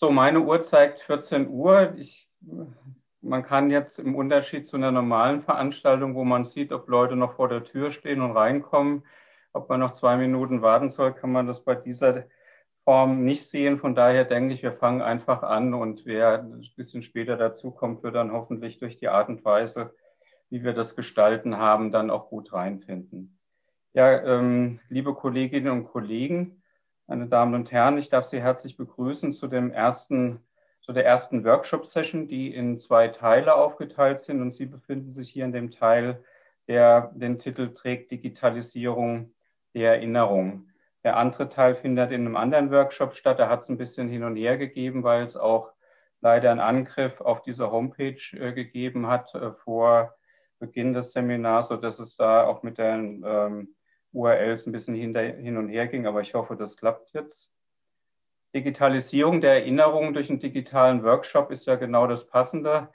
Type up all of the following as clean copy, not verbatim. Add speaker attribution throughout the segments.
Speaker 1: So, meine Uhr zeigt 14 Uhr. Man kann jetzt im Unterschied zu einer normalen Veranstaltung, wo man sieht, ob Leute noch vor der Tür stehen und reinkommen, ob man noch 2 Minuten warten soll, kann man das bei dieser Form nicht sehen. Von daher denke ich, wir fangen einfach an und wer ein bisschen später dazukommt, wird dann hoffentlich durch die Art und Weise, wie wir das gestalten haben, dann auch gut reinfinden. Ja, liebe Kolleginnen und Kollegen, meine Damen und Herren, ich darf Sie herzlich begrüßen zu der ersten Workshop-Session, die in 2 Teile aufgeteilt sind. Und Sie befinden sich hier in dem Teil, der den Titel trägt Digitalisierung der Erinnerung. Der andere Teil findet in einem anderen Workshop statt. Da hat es ein bisschen hin und her gegeben, weil es auch leider einen Angriff auf diese Homepage gegeben hat vor Beginn des Seminars, sodass es da auch mit den URLs ein bisschen hin und her ging, aber ich hoffe, das klappt jetzt. Digitalisierung der Erinnerung durch einen digitalen Workshop ist ja genau das Passende,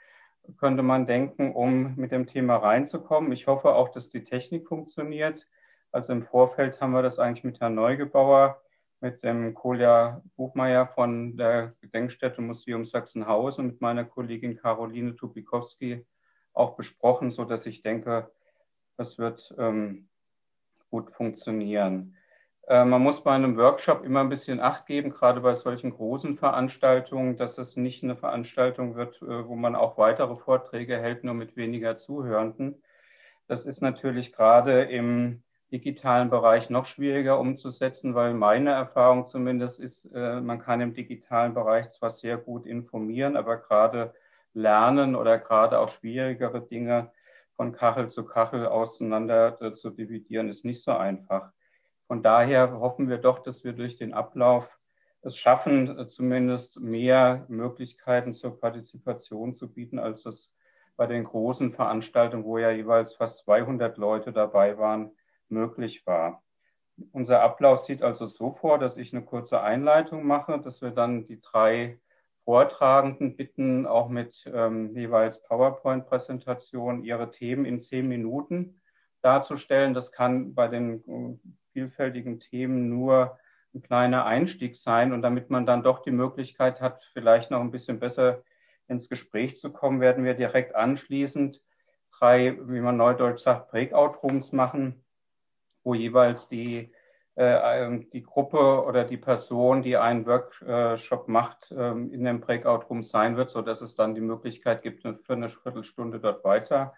Speaker 1: könnte man denken, um mit dem Thema reinzukommen. Ich hoffe auch, dass die Technik funktioniert. Also im Vorfeld haben wir das eigentlich mit Herrn Neugebauer, mit dem Kolja Buchmeier von der Gedenkstätte Museum Sachsenhausen und mit meiner Kollegin Caroline Tupikowski auch besprochen, sodass ich denke, das wird gut funktionieren. Man muss bei einem Workshop immer ein bisschen Acht geben, gerade bei solchen großen Veranstaltungen, dass es nicht eine Veranstaltung wird, wo man auch weitere Vorträge hält, nur mit weniger Zuhörenden. Das ist natürlich gerade im digitalen Bereich noch schwieriger umzusetzen, weil meine Erfahrung zumindest ist, man kann im digitalen Bereich zwar sehr gut informieren, aber gerade lernen oder gerade auch schwierigere Dinge von Kachel zu Kachel auseinander zu dividieren, ist nicht so einfach. Von daher hoffen wir doch, dass wir durch den Ablauf es schaffen, zumindest mehr Möglichkeiten zur Partizipation zu bieten, als das bei den großen Veranstaltungen, wo ja jeweils fast 200 Leute dabei waren, möglich war. Unser Ablauf sieht also so vor, dass ich eine kurze Einleitung mache, dass wir dann die 3 Vortragenden bitten, auch mit jeweils PowerPoint-Präsentationen ihre Themen in 10 Minuten darzustellen. Das kann bei den vielfältigen Themen nur ein kleiner Einstieg sein. Und damit man dann doch die Möglichkeit hat, vielleicht noch ein bisschen besser ins Gespräch zu kommen, werden wir direkt anschließend 3, wie man neudeutsch sagt, Breakout-Rooms machen, wo jeweils die Gruppe oder die Person, die einen Workshop macht, in dem Breakout-Room sein wird, sodass es dann die Möglichkeit gibt, für eine Viertelstunde dort weiter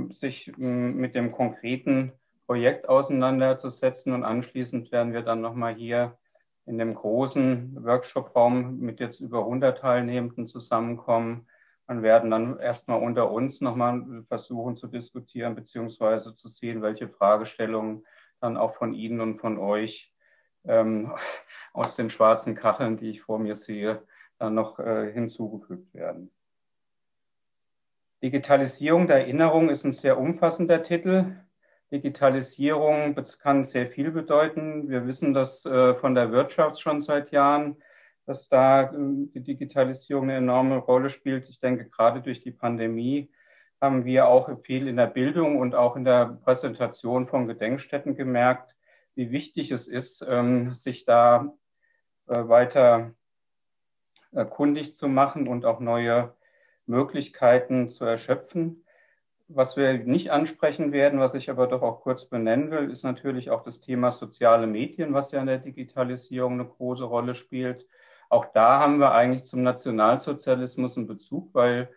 Speaker 1: sich mit dem konkreten Projekt auseinanderzusetzen. Und anschließend werden wir dann nochmal hier in dem großen Workshop-Raum mit jetzt über 100 Teilnehmenden zusammenkommen und werden dann erstmal unter uns nochmal versuchen zu diskutieren, beziehungsweise zu sehen, welche Fragestellungen dann auch von Ihnen und von euch aus den schwarzen Kacheln, die ich vor mir sehe, dann noch hinzugefügt werden. Digitalisierung der Erinnerung ist ein sehr umfassender Titel. Digitalisierung kann sehr viel bedeuten. Wir wissen das von der Wirtschaft schon seit Jahren, dass da die Digitalisierung eine enorme Rolle spielt. Ich denke, gerade durch die Pandemie haben wir auch viel in der Bildung und auch in der Präsentation von Gedenkstätten gemerkt, wie wichtig es ist, sich da weiter kundig zu machen und auch neue Möglichkeiten zu erschöpfen. Was wir nicht ansprechen werden, was ich aber doch auch kurz benennen will, ist natürlich auch das Thema soziale Medien, was ja in der Digitalisierung eine große Rolle spielt. Auch da haben wir eigentlich zum Nationalsozialismus einen Bezug, weil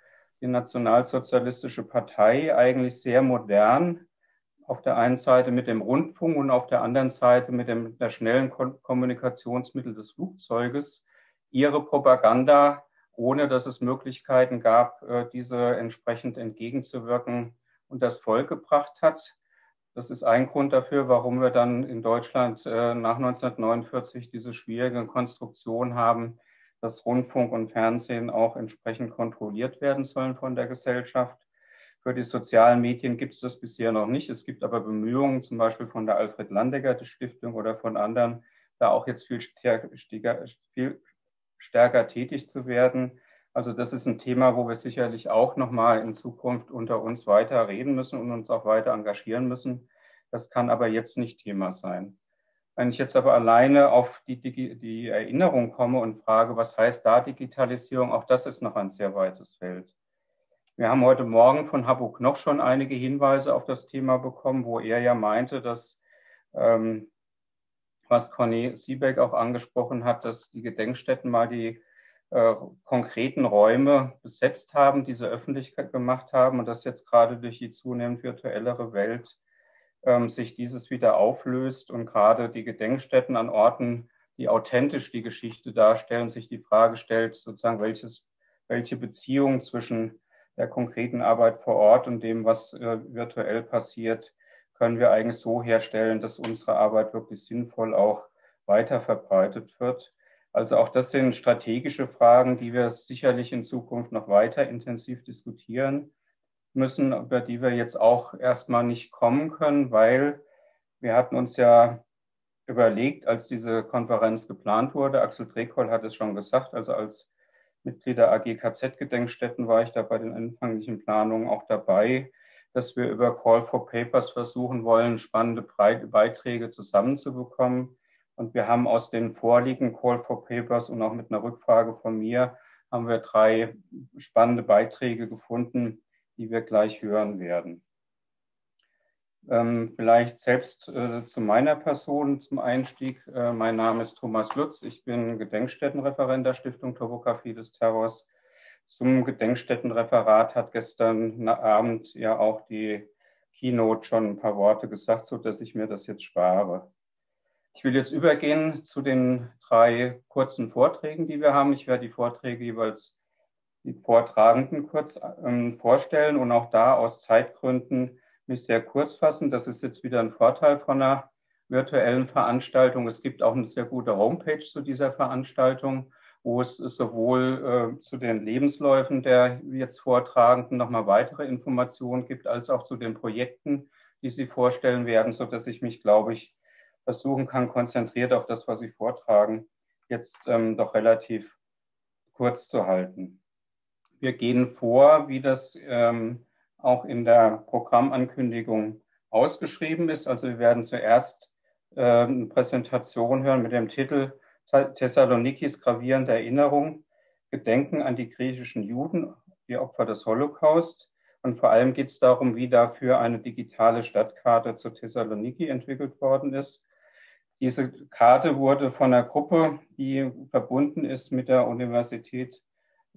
Speaker 1: die Nationalsozialistische Partei eigentlich sehr modern auf der einen Seite mit dem Rundfunk und auf der anderen Seite mit der schnellen Kommunikationsmittel des Flugzeuges ihre Propaganda, ohne dass es Möglichkeiten gab, diese entsprechend entgegenzuwirken, und das Volk gebracht hat. Das ist ein Grund dafür, warum wir dann in Deutschland nach 1949 diese schwierige Konstruktion haben, dass Rundfunk und Fernsehen auch entsprechend kontrolliert werden sollen von der Gesellschaft. Für die sozialen Medien gibt es das bisher noch nicht. Es gibt aber Bemühungen, zum Beispiel von der Alfred Landecker Stiftung oder von anderen, da auch jetzt viel stärker tätig zu werden. Also das ist ein Thema, wo wir sicherlich auch nochmal in Zukunft unter uns weiter reden müssen und uns auch weiter engagieren müssen. Das kann aber jetzt nicht Thema sein. Wenn ich jetzt aber alleine auf die Erinnerung komme und frage, was heißt da Digitalisierung, auch das ist noch ein sehr weites Feld. Wir haben heute Morgen von Habbo Knoch schon einige Hinweise auf das Thema bekommen, wo er ja meinte, dass, was Conny Siebeck auch angesprochen hat, dass die Gedenkstätten mal die konkreten Räume besetzt haben, diese öffentlich gemacht haben und dass jetzt gerade durch die zunehmend virtuellere Welt sich dieses wieder auflöst und gerade die Gedenkstätten an Orten, die authentisch die Geschichte darstellen, sich die Frage stellt, sozusagen, welche Beziehung zwischen der konkreten Arbeit vor Ort und dem, was virtuell passiert, können wir eigentlich so herstellen, dass unsere Arbeit wirklich sinnvoll auch weiter verbreitet wird. Also auch das sind strategische Fragen, die wir sicherlich in Zukunft noch weiter intensiv diskutieren müssen, über die wir jetzt auch erstmal nicht kommen können, weil wir hatten uns ja überlegt, als diese Konferenz geplant wurde, Axel Drekoll hat es schon gesagt, also als Mitglied der AG KZ-Gedenkstätten war ich da bei den anfänglichen Planungen auch dabei, dass wir über Call for Papers versuchen wollen, spannende Beiträge zusammenzubekommen. Und wir haben aus den vorliegenden Call for Papers und auch mit einer Rückfrage von mir haben wir 3 spannende Beiträge gefunden, die wir gleich hören werden. Vielleicht selbst zu meiner Person zum Einstieg. Mein Name ist Thomas Lutz. Ich bin Gedenkstättenreferent der Stiftung Topographie des Terrors. Zum Gedenkstättenreferat hat gestern Abend ja auch die Keynote schon ein paar Worte gesagt, sodass ich mir das jetzt spare. Ich will jetzt übergehen zu den 3 kurzen Vorträgen, die wir haben. Ich werde die Vorträge jeweils die Vortragenden kurz vorstellen und auch da aus Zeitgründen mich sehr kurz fassen. Das ist jetzt wieder ein Vorteil von einer virtuellen Veranstaltung. Es gibt auch eine sehr gute Homepage zu dieser Veranstaltung, wo es sowohl zu den Lebensläufen der jetzt Vortragenden nochmal weitere Informationen gibt, als auch zu den Projekten, die sie vorstellen werden, sodass ich mich, glaube ich, versuchen kann, konzentriert auf das, was sie vortragen, jetzt doch relativ kurz zu halten. Wir gehen vor, wie das auch in der Programmankündigung ausgeschrieben ist. Also wir werden zuerst eine Präsentation hören mit dem Titel Thessalonikis gravierende Erinnerung, Gedenken an die griechischen Juden, die Opfer des Holocaust. Und vor allem geht es darum, wie dafür eine digitale Stadtkarte zu Thessaloniki entwickelt worden ist. Diese Karte wurde von einer Gruppe, die verbunden ist mit der Universität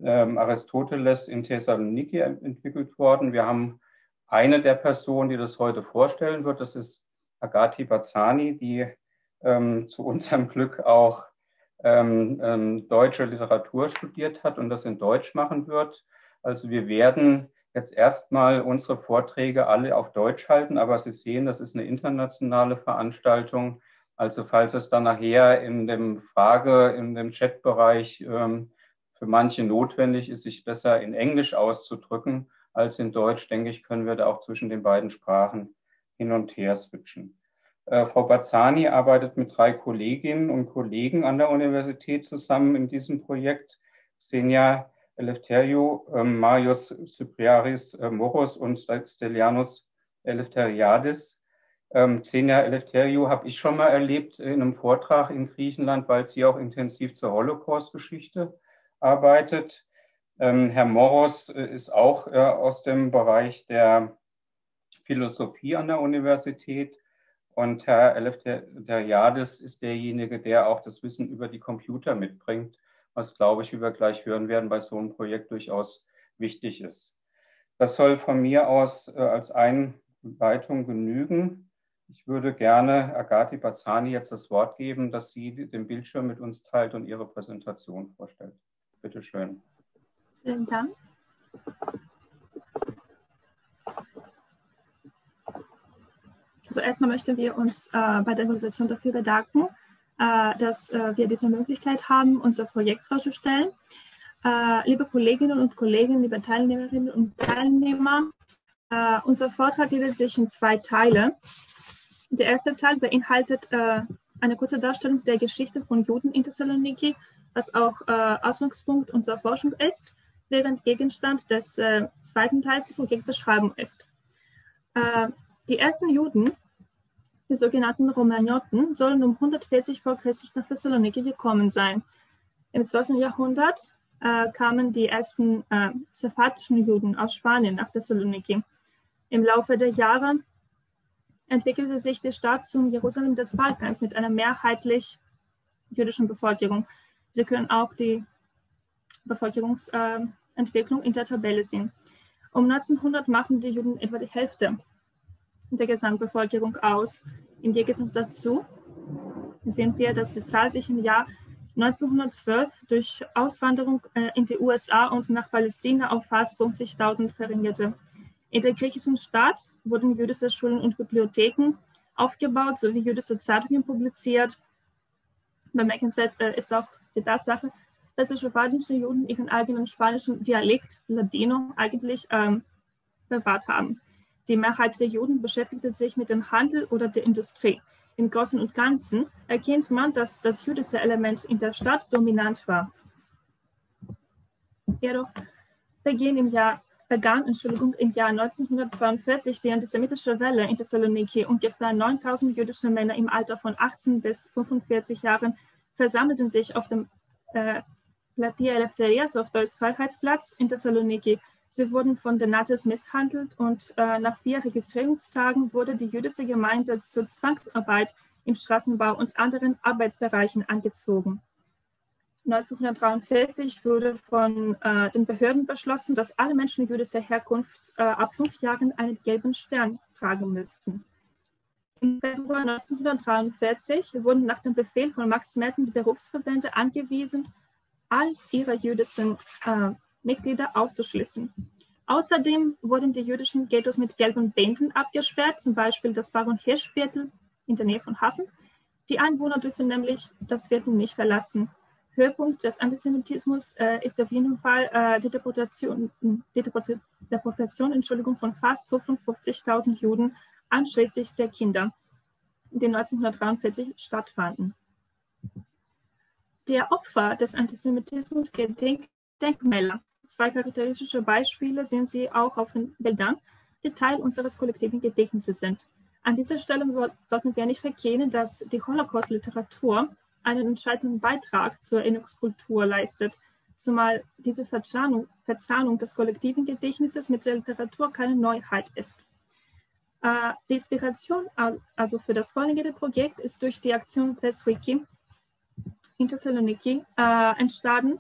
Speaker 1: Aristoteles in Thessaloniki entwickelt worden. Wir haben eine der Personen, die das heute vorstellen wird. Das ist Agati Bazzani, die zu unserem Glück auch deutsche Literatur studiert hat und das in Deutsch machen wird. Also wir werden jetzt erstmal unsere Vorträge alle auf Deutsch halten, aber Sie sehen, das ist eine internationale Veranstaltung. Also falls es dann nachher in dem Chatbereich für manche notwendig ist, sich besser in Englisch auszudrücken als in Deutsch, denke ich, können wir da auch zwischen den beiden Sprachen hin und her switchen. Frau Bazzani arbeitet mit 3 Kolleginnen und Kollegen an der Universität zusammen in diesem Projekt. Xenia Eleftheriou, Marios Cypriaris Moros und Stelianos Eleftheriadis. Xenia Eleftheriou habe ich schon mal erlebt in einem Vortrag in Griechenland, weil sie auch intensiv zur Holocaust-Geschichte arbeitet. Herr Moros ist auch aus dem Bereich der Philosophie an der Universität und Herr Eleftheriadis ist derjenige, der auch das Wissen über die Computer mitbringt, was, glaube ich, wie wir gleich hören werden, bei so einem Projekt durchaus wichtig ist. Das soll von mir aus als Einleitung genügen. Ich würde gerne Agati Bazzani jetzt das Wort geben, dass sie den Bildschirm mit uns teilt und ihre Präsentation vorstellt. Bitte schön.
Speaker 2: Vielen Dank. Also erstmal möchten wir uns bei der Organisation dafür bedanken, dass wir diese Möglichkeit haben, unser Projekt vorzustellen. Liebe Kolleginnen und Kollegen, liebe Teilnehmerinnen und Teilnehmer, unser Vortrag gliedert sich in 2 Teile. Der erste Teil beinhaltet eine kurze Darstellung der Geschichte von Juden in Thessaloniki, was auch Ausgangspunkt unserer Forschung ist, während Gegenstand des zweiten Teils die Projektbeschreibung ist. Die ersten Juden Die sogenannten Romagnotten sollen um 140 v. Chr. nach Thessaloniki gekommen sein. Im 12. Jahrhundert kamen die ersten sephardischen Juden aus Spanien nach Thessaloniki. Im Laufe der Jahre entwickelte sich die Stadt zum Jerusalem des Balkans mit einer mehrheitlich jüdischen Bevölkerung. Sie können auch die Bevölkerungsentwicklung in der Tabelle sehen. Um 1900 machten die Juden etwa die Hälfte der Gesamtbevölkerung aus. Im Gegensatz dazu sehen wir, dass die Zahl sich im Jahr 1912 durch Auswanderung in die USA und nach Palästina auf fast 50.000 verringerte. In der griechischen Stadt wurden jüdische Schulen und Bibliotheken aufgebaut sowie jüdische Zeitungen publiziert. Bemerkenswert ist auch die Tatsache, dass die sephardischen Juden ihren eigenen spanischen Dialekt, Ladino, eigentlich bewahrt haben. Die Mehrheit der Juden beschäftigte sich mit dem Handel oder der Industrie. Im Großen und Ganzen erkennt man, dass das jüdische Element in der Stadt dominant war. Jedoch begann im Jahr 1942 die antisemitische Welle in Thessaloniki. Ungefähr 9.000 jüdische Männer im Alter von 18 bis 45 Jahren versammelten sich auf dem Platia Eleftherias, auf Deutsch Freiheitsplatz in Thessaloniki. Sie wurden von den Nazis misshandelt und nach 4 Registrierungstagen wurde die jüdische Gemeinde zur Zwangsarbeit im Straßenbau und anderen Arbeitsbereichen angezogen. 1943 wurde von den Behörden beschlossen, dass alle Menschen jüdischer Herkunft ab 5 Jahren einen gelben Stern tragen müssten. Im Februar 1943 wurden nach dem Befehl von Max Merten die Berufsverbände angewiesen, all ihre jüdischen Mitglieder auszuschließen. Außerdem wurden die jüdischen Ghettos mit gelben Bänden abgesperrt, zum Beispiel das Baron-Hirsch-Viertel in der Nähe von Hafen. Die Einwohner dürfen nämlich das Viertel nicht verlassen. Höhepunkt des Antisemitismus ist auf jeden Fall die Deportation von fast 55.000 Juden, einschließlich der Kinder, die 1943 stattfanden. Der Opfer des Antisemitismus Gedenkmäler. 2 charakteristische Beispiele sehen Sie auch auf den Bildern, die Teil unseres kollektiven Gedächtnisses sind. An dieser Stelle sollten wir nicht verkennen, dass die Holocaust-Literatur einen entscheidenden Beitrag zur Erinnerungskultur leistet, zumal diese Verzahnung des kollektiven Gedächtnisses mit der Literatur keine Neuheit ist. Die Inspiration also für das folgende Projekt ist durch die Aktion PressWiki in Thessaloniki entstanden.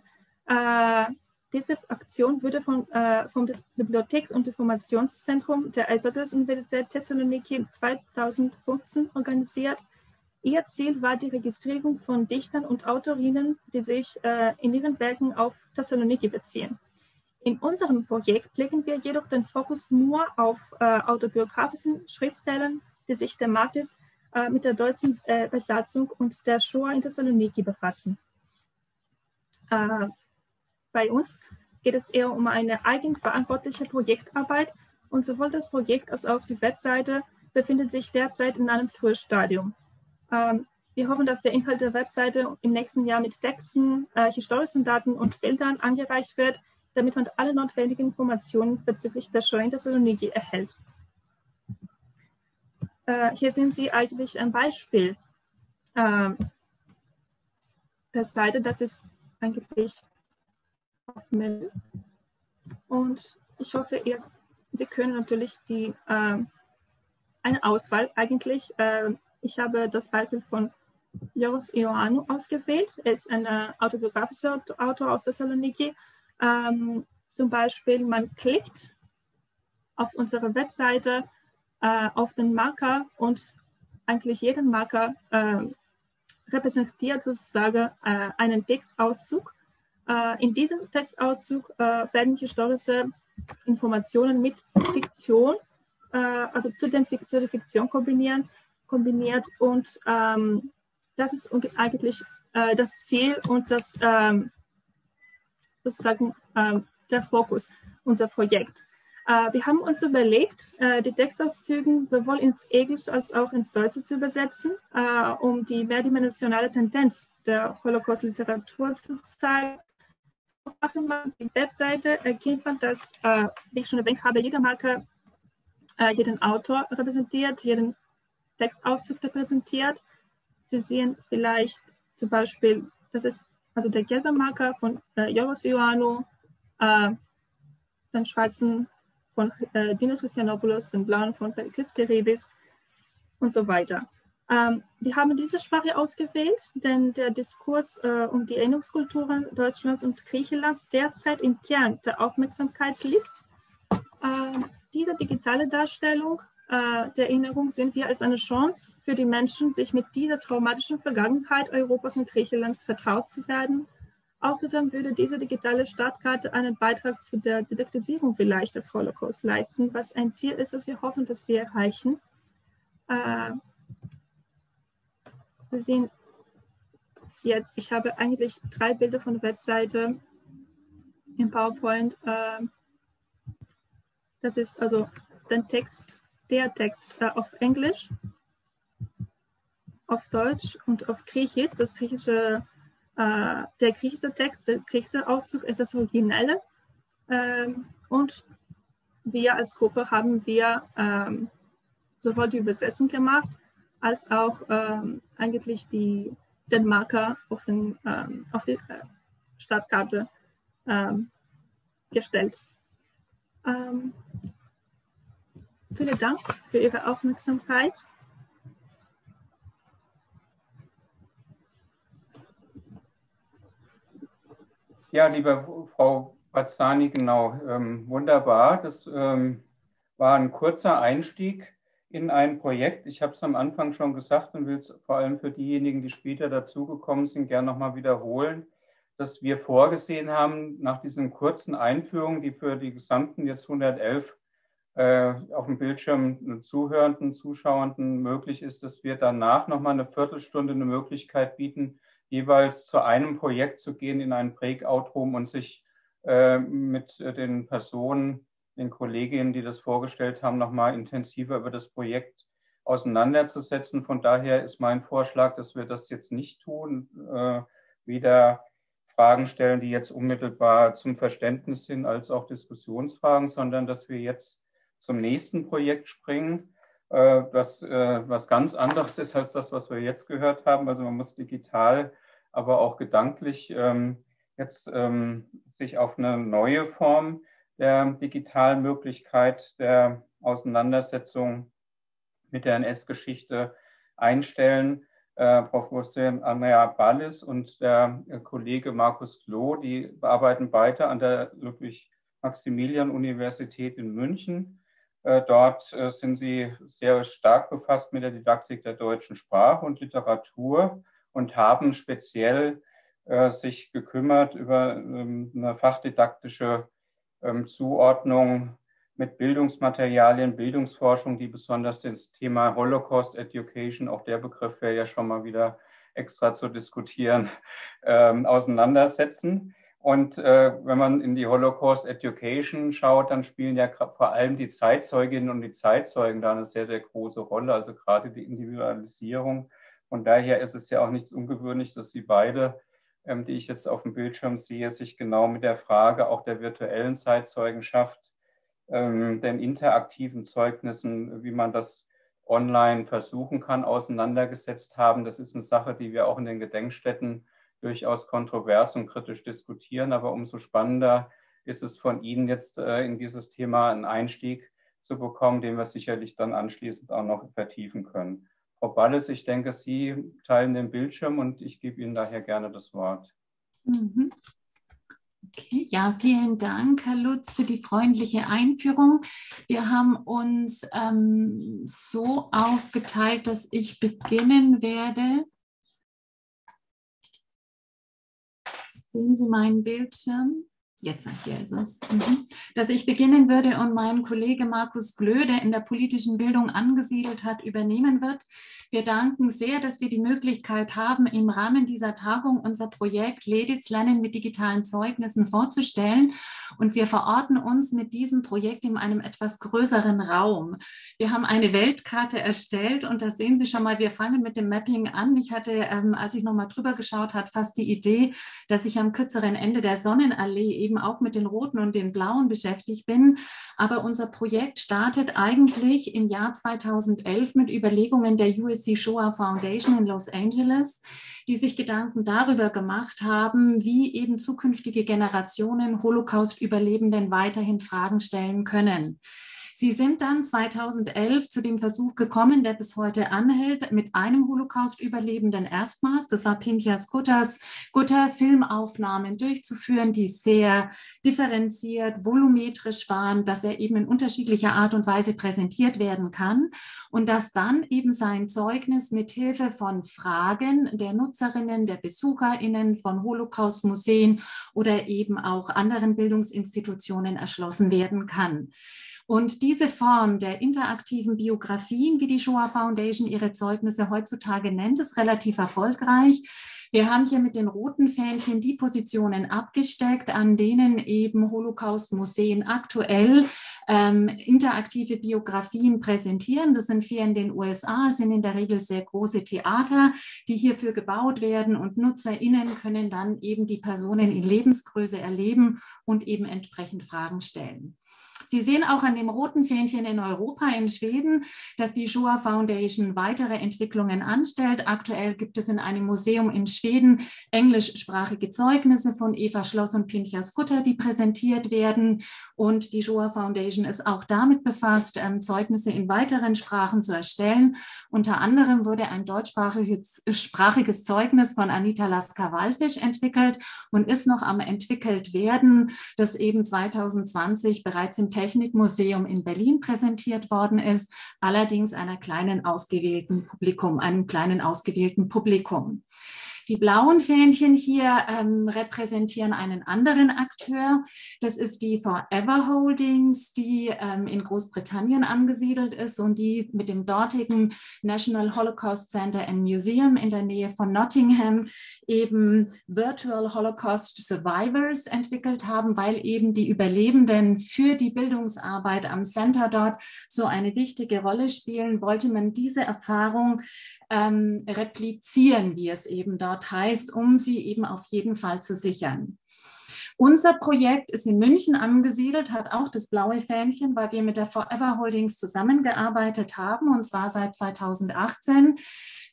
Speaker 2: Diese Aktion wurde vom Bibliotheks- und Informationszentrum der Aristoteles-Universität Thessaloniki 2015 organisiert. Ihr Ziel war die Registrierung von Dichtern und Autorinnen, die sich in ihren Werken auf Thessaloniki beziehen. In unserem Projekt legen wir jedoch den Fokus nur auf autobiografischen Schriftstellern, die sich thematisch mit der deutschen Besatzung und der Shoah in Thessaloniki befassen. Bei uns geht es eher um eine eigenverantwortliche Projektarbeit und sowohl das Projekt als auch die Webseite befinden sich derzeit in einem Frühstadium. Wir hoffen, dass der Inhalt der Webseite im nächsten Jahr mit Texten, historischen Daten und Bildern angereicht wird, damit man alle notwendigen Informationen bezüglich der Shoah in Thessaloniki erhält. Hier sehen Sie eigentlich ein Beispiel der Seite. Das ist eigentlich Mail. Und ich hoffe, Sie können natürlich eine Auswahl eigentlich. Ich habe das Beispiel von Joros Ioannou ausgewählt. Er ist ein autobiografischer Autor aus Thessaloniki. Zum Beispiel, man klickt auf unsere Webseite auf den Marker und eigentlich jeder Marker repräsentiert sozusagen einen Textauszug. In diesem Textauszug werden historische Informationen mit Fiktion, also zu der Fiktion kombiniert und das ist eigentlich das Ziel und das sozusagen der Fokus unser Projekt. Wir haben uns überlegt, die Textauszüge sowohl ins Englische als auch ins Deutsche zu übersetzen, um die mehrdimensionale Tendenz der Holocaust-Literatur zu zeigen. Auf der Webseite erkennt man, dass, wie ich schon erwähnt habe, jeder Marker jeden Autor repräsentiert, jeden Textauszug repräsentiert. Sie sehen vielleicht zum Beispiel, das ist also der gelbe Marker von Yorgos Ioannou, den schwarzen von Dinos Christianopoulos, den blauen von Perikles Spiridis und so weiter. Wir haben diese Sprache ausgewählt, denn der Diskurs um die Erinnerungskulturen Deutschlands und Griechenlands derzeit im Kern der Aufmerksamkeit liegt. Diese digitale Darstellung der Erinnerung sehen wir als eine Chance für die Menschen, sich mit dieser traumatischen Vergangenheit Europas und Griechenlands vertraut zu werden. Außerdem würde diese digitale Stadtkarte einen Beitrag zu der Didaktisierung vielleicht des Holocaust leisten, was ein Ziel ist, das wir hoffen, dass wir erreichen. Sie sehen jetzt, ich habe eigentlich 3 Bilder von der Webseite im PowerPoint. Das ist also der Text auf Englisch, auf Deutsch und auf Griechisch. Der griechische Text, der griechische Auszug ist das Originelle. Und wir als Gruppe haben wir sowohl die Übersetzung gemacht, als auch eigentlich den Marker auf die Stadtkarte gestellt. Vielen Dank für Ihre Aufmerksamkeit.
Speaker 1: Ja, liebe Frau Bazzani, genau, wunderbar. Das war ein kurzer Einstieg in ein Projekt. Ich habe es am Anfang schon gesagt und will es vor allem für diejenigen, die später dazugekommen sind, gerne nochmal wiederholen, dass wir vorgesehen haben, nach diesen kurzen Einführungen, die für die gesamten jetzt 111 auf dem Bildschirm Zuhörenden, Zuschauenden möglich ist, dass wir danach nochmal eine Viertelstunde eine Möglichkeit bieten, jeweils zu einem Projekt zu gehen in einen Breakout-Room und sich mit den Personen, den Kolleginnen, die das vorgestellt haben, nochmal intensiver über das Projekt auseinanderzusetzen. Von daher ist mein Vorschlag, dass wir das jetzt nicht tun, weder Fragen stellen, die jetzt unmittelbar zum Verständnis sind, als auch Diskussionsfragen, sondern dass wir jetzt zum nächsten Projekt springen, was ganz anderes ist als das, was wir jetzt gehört haben. Also man muss digital, aber auch gedanklich jetzt sich auf eine neue Form der digitalen Möglichkeit der Auseinandersetzung mit der NS-Geschichte einstellen. Professor Andrea Ballis und der Kollege Markus Gloh, die arbeiten beide an der Ludwig-Maximilian-Universität in München. Dort sind sie sehr stark befasst mit der Didaktik der deutschen Sprache und Literatur und haben speziell sich gekümmert über eine fachdidaktische Zuordnung mit Bildungsmaterialien, Bildungsforschung, die besonders das Thema Holocaust Education, auch der Begriff wäre ja schon mal wieder extra zu diskutieren, auseinandersetzen. Und wenn man in die Holocaust Education schaut, dann spielen ja vor allem die Zeitzeuginnen und die Zeitzeugen da eine sehr, sehr große Rolle, also gerade die Individualisierung. Von daher ist es ja auch nichts ungewöhnlich, dass Sie beide, die ich jetzt auf dem Bildschirm sehe, sich genau mit der Frage auch der virtuellen Zeitzeugenschaft, den interaktiven Zeugnissen, wie man das online versuchen kann, auseinandergesetzt haben. Das ist eine Sache, die wir auch in den Gedenkstätten durchaus kontrovers und kritisch diskutieren, aber umso spannender ist es von Ihnen jetzt in dieses Thema einen Einstieg zu bekommen, den wir sicherlich dann anschließend auch noch vertiefen können. Frau Ballis, ich denke, Sie teilen den Bildschirm und ich gebe Ihnen daher gerne das Wort.
Speaker 3: Okay, ja, vielen Dank, Herr Lutz, für die freundliche Einführung. Wir haben uns so aufgeteilt, dass ich beginnen werde. Sehen Sie meinen Bildschirm? Jetzt, hier ist es. Dass ich beginnen würde und mein Kollege Markus Glöh, der in der politischen Bildung angesiedelt hat, übernehmen wird. Wir danken sehr, dass wir die Möglichkeit haben, im Rahmen dieser Tagung unser Projekt LEDIZ Lernen mit digitalen Zeugnissen vorzustellen. Und wir verorten uns mit diesem Projekt in einem etwas größeren Raum. Wir haben eine Weltkarte erstellt und da sehen Sie schon mal, wir fangen mit dem Mapping an. Ich hatte, als ich nochmal drüber geschaut habe, fast die Idee, dass ich am kürzeren Ende der Sonnenallee eben eben auch mit den roten und den blauen beschäftigt bin. Aber unser Projekt startet eigentlich im Jahr 2011 mit Überlegungen der USC Shoah Foundation in Los Angeles, die sich Gedanken darüber gemacht haben, wie eben zukünftige Generationen Holocaust-Überlebenden weiterhin Fragen stellen können. Sie sind dann 2011 zu dem Versuch gekommen, der bis heute anhält, mit einem Holocaust-Überlebenden erstmals, das war Pinchas Gutter, Filmaufnahmen durchzuführen, die sehr differenziert, volumetrisch waren, dass er eben in unterschiedlicher Art und Weise präsentiert werden kann und dass dann eben sein Zeugnis mit Hilfe von Fragen der Nutzerinnen, der BesucherInnen von Holocaust-Museen oder eben auch anderen Bildungsinstitutionen erschlossen werden kann. Und diese Form der interaktiven Biografien, wie die Shoah Foundation ihre Zeugnisse heutzutage nennt, ist relativ erfolgreich. Wir haben hier mit den roten Fähnchen die Positionen abgesteckt, an denen eben Holocaust-Museen aktuell interaktive Biografien präsentieren. Das sind 4 in den USA, es sind in der Regel sehr große Theater, die hierfür gebaut werden und NutzerInnen können dann eben die Personen in Lebensgröße erleben und eben entsprechend Fragen stellen. Sie sehen auch an dem roten Fähnchen in Europa, in Schweden, dass die Shoah Foundation weitere Entwicklungen anstellt. Aktuell gibt es in einem Museum in Schweden englischsprachige Zeugnisse von Eva Schloss und Pinchas Gutter, die präsentiert werden. Und die Shoah Foundation ist auch damit befasst, Zeugnisse in weiteren Sprachen zu erstellen. Unter anderem wurde ein deutschsprachiges Zeugnis von Anita Lasker-Wallfisch entwickelt und ist noch am entwickelt werden, das eben 2020 bereits im Technikmuseum in Berlin präsentiert worden ist, allerdings einem kleinen ausgewählten Publikum. Die blauen Fähnchen hier repräsentieren einen anderen Akteur. Das ist die Forever Holdings, die in Großbritannien angesiedelt ist und die mit dem dortigen National Holocaust Center and Museum in der Nähe von Nottingham eben Virtual Holocaust Survivors entwickelt haben, weil eben die Überlebenden für die Bildungsarbeit am Center dort so eine wichtige Rolle spielen, wollte man diese Erfahrung replizieren, wie es eben dort heißt, um sie eben auf jeden Fall zu sichern. Unser Projekt ist in München angesiedelt, hat auch das blaue Fähnchen, weil wir mit der Forever Holdings zusammengearbeitet haben, und zwar seit 2018.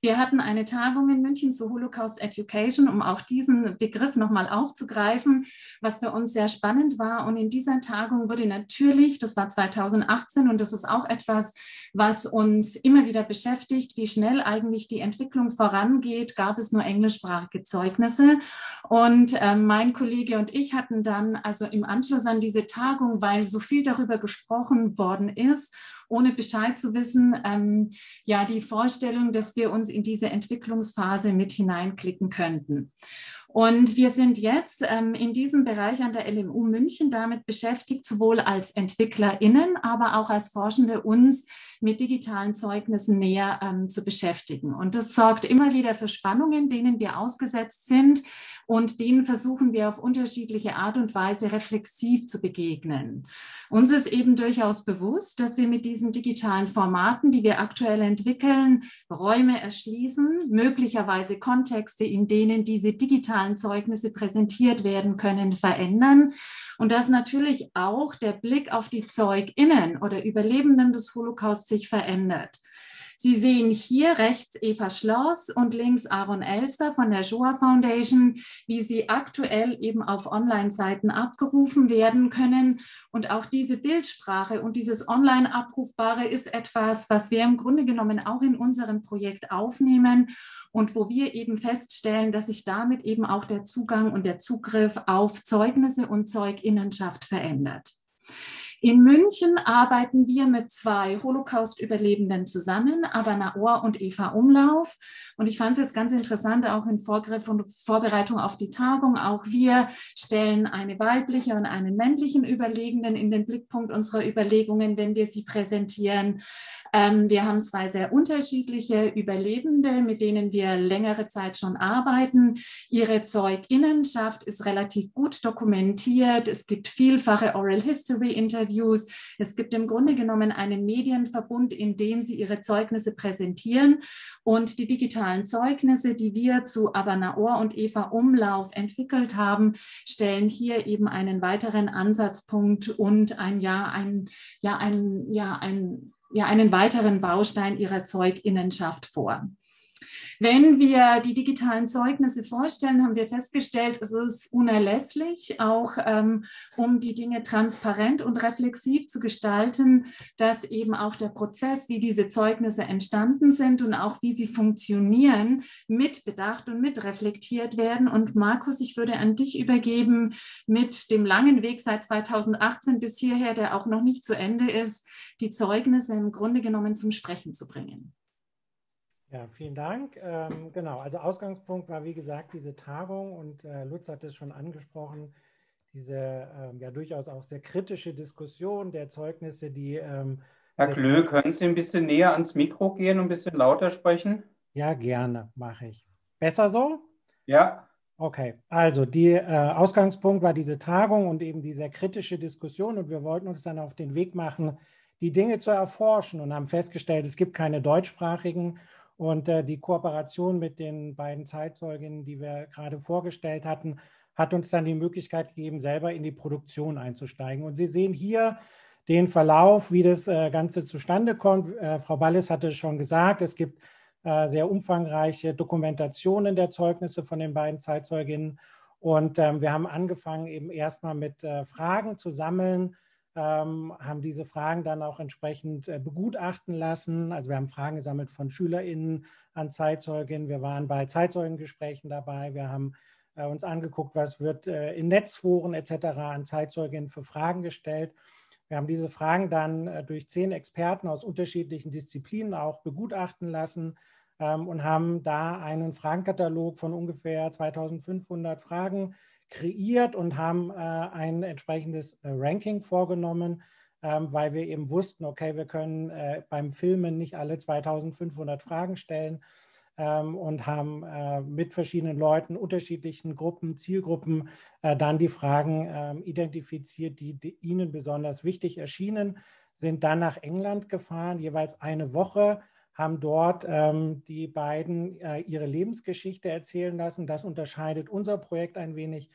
Speaker 3: Wir hatten eine Tagung in München zu Holocaust Education, um auch diesen Begriff nochmal aufzugreifen, was für uns sehr spannend war. Und in dieser Tagung wurde natürlich, das war 2018 und das ist auch etwas, was uns immer wieder beschäftigt, wie schnell eigentlich die Entwicklung vorangeht, gab es nur englischsprachige Zeugnisse. Und mein Kollege und ich hatten dann also im Anschluss an diese Tagung, weil so viel darüber gesprochen worden ist, ohne Bescheid zu wissen, ja, die Vorstellung, dass wir uns in diese Entwicklungsphase mit hineinklicken könnten. Und wir sind jetzt in diesem Bereich an der LMU München damit beschäftigt, sowohl als EntwicklerInnen, aber auch als Forschende uns mit digitalen Zeugnissen näher zu beschäftigen. Und das sorgt immer wieder für Spannungen, denen wir ausgesetzt sind und denen versuchen wir auf unterschiedliche Art und Weise reflexiv zu begegnen. Uns ist eben durchaus bewusst, dass wir mit diesen digitalen Formaten, die wir aktuell entwickeln, Räume erschließen, möglicherweise Kontexte, in denen diese digitalen Zeugnisse präsentiert werden können, verändern und dass natürlich auch der Blick auf die ZeugInnen oder Überlebenden des Holocaust sich verändert. Sie sehen hier rechts Eva Schloss und links Aaron Elster von der Shoah Foundation, wie sie aktuell eben auf Online-Seiten abgerufen werden können. Und auch diese Bildsprache und dieses Online-Abrufbare ist etwas, was wir im Grunde genommen auch in unserem Projekt aufnehmen und wo wir eben feststellen, dass sich damit eben auch der Zugang und der Zugriff auf Zeugnisse und ZeugInnenschaft verändert. In München arbeiten wir mit 2 Holocaust-Überlebenden zusammen, Abba Naor und Eva Umlauf. Und ich fand es jetzt ganz interessant, auch in Vorgriff und Vorbereitung auf die Tagung, auch wir stellen eine weibliche und einen männlichen Überlebenden in den Blickpunkt unserer Überlegungen, wenn wir sie präsentieren. Wir haben zwei sehr unterschiedliche Überlebende, mit denen wir längere Zeit schon arbeiten. Ihre Zeuginnenschaft ist relativ gut dokumentiert. Es gibt vielfache Oral History Interviews. Es gibt im Grunde genommen einen Medienverbund, in dem sie ihre Zeugnisse präsentieren. Und die digitalen Zeugnisse, die wir zu Aba Naor und Eva Umlauf entwickelt haben, stellen hier eben einen weiteren Ansatzpunkt und einen weiteren Baustein ihrer Zeuginnenschaft vor. Wenn wir die digitalen Zeugnisse vorstellen, haben wir festgestellt, es ist unerlässlich, auch um die Dinge transparent und reflexiv zu gestalten, dass eben auch der Prozess, wie diese Zeugnisse entstanden sind und auch wie sie funktionieren, mit bedacht und mit reflektiert werden. Und Markus, ich würde an dich übergeben mit dem langen Weg seit 2018 bis hierher, der auch noch nicht zu Ende ist, die Zeugnisse im Grunde genommen zum Sprechen zu bringen.
Speaker 4: Ja, vielen Dank. Genau, also Ausgangspunkt war, wie gesagt, diese Tagung und Lutz hat es schon angesprochen, diese ja durchaus auch sehr kritische Diskussion der Zeugnisse, die...
Speaker 1: Herr Glö, können Sie ein bisschen näher ans Mikro gehen und ein bisschen lauter sprechen?
Speaker 4: Ja, gerne, mache ich. Besser so?
Speaker 1: Ja.
Speaker 4: Okay, also der Ausgangspunkt war diese Tagung und eben die sehr kritische Diskussion und wir wollten uns dann auf den Weg machen, die Dinge zu erforschen und haben festgestellt, es gibt keine deutschsprachigen. Und die Kooperation mit den beiden Zeitzeuginnen, die wir gerade vorgestellt hatten, hat uns dann die Möglichkeit gegeben, selber in die Produktion einzusteigen. Und Sie sehen hier den Verlauf, wie das Ganze zustande kommt. Frau Balles hatte es schon gesagt, es gibt sehr umfangreiche Dokumentationen der Zeugnisse von den beiden Zeitzeuginnen. Und wir haben angefangen, eben erstmal mit Fragen zu sammeln, haben diese Fragen dann auch entsprechend begutachten lassen. Also wir haben Fragen gesammelt von SchülerInnen an Zeitzeuginnen. Wir waren bei Zeitzeugengesprächen dabei. Wir haben uns angeguckt, was wird in Netzforen etc. an Zeitzeuginnen für Fragen gestellt. Wir haben diese Fragen dann durch 10 Experten aus unterschiedlichen Disziplinen auch begutachten lassen und haben da einen Fragenkatalog von ungefähr 2500 Fragen kreiert und haben ein entsprechendes Ranking vorgenommen, weil wir eben wussten, okay, wir können beim Filmen nicht alle 2500 Fragen stellen und haben mit verschiedenen Leuten, unterschiedlichen Gruppen, Zielgruppen dann die Fragen identifiziert, die ihnen besonders wichtig erschienen, sind dann nach England gefahren, jeweils eine Woche, haben dort die beiden ihre Lebensgeschichte erzählen lassen. Das unterscheidet unser Projekt ein wenig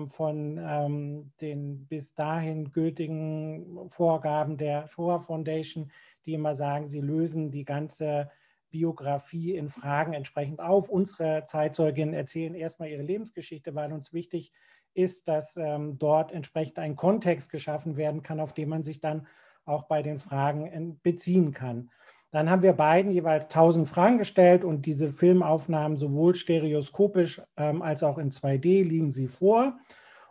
Speaker 4: von den bis dahin gültigen Vorgaben der Shoah Foundation, die immer sagen, sie lösen die ganze Biografie in Fragen entsprechend auf. Unsere Zeitzeuginnen erzählen erstmal ihre Lebensgeschichte, weil uns wichtig ist, dass dort entsprechend ein Kontext geschaffen werden kann, auf den man sich dann auch bei den Fragen beziehen kann. Dann haben wir beiden jeweils 1000 Fragen gestellt und diese Filmaufnahmen sowohl stereoskopisch als auch in 2D liegen sie vor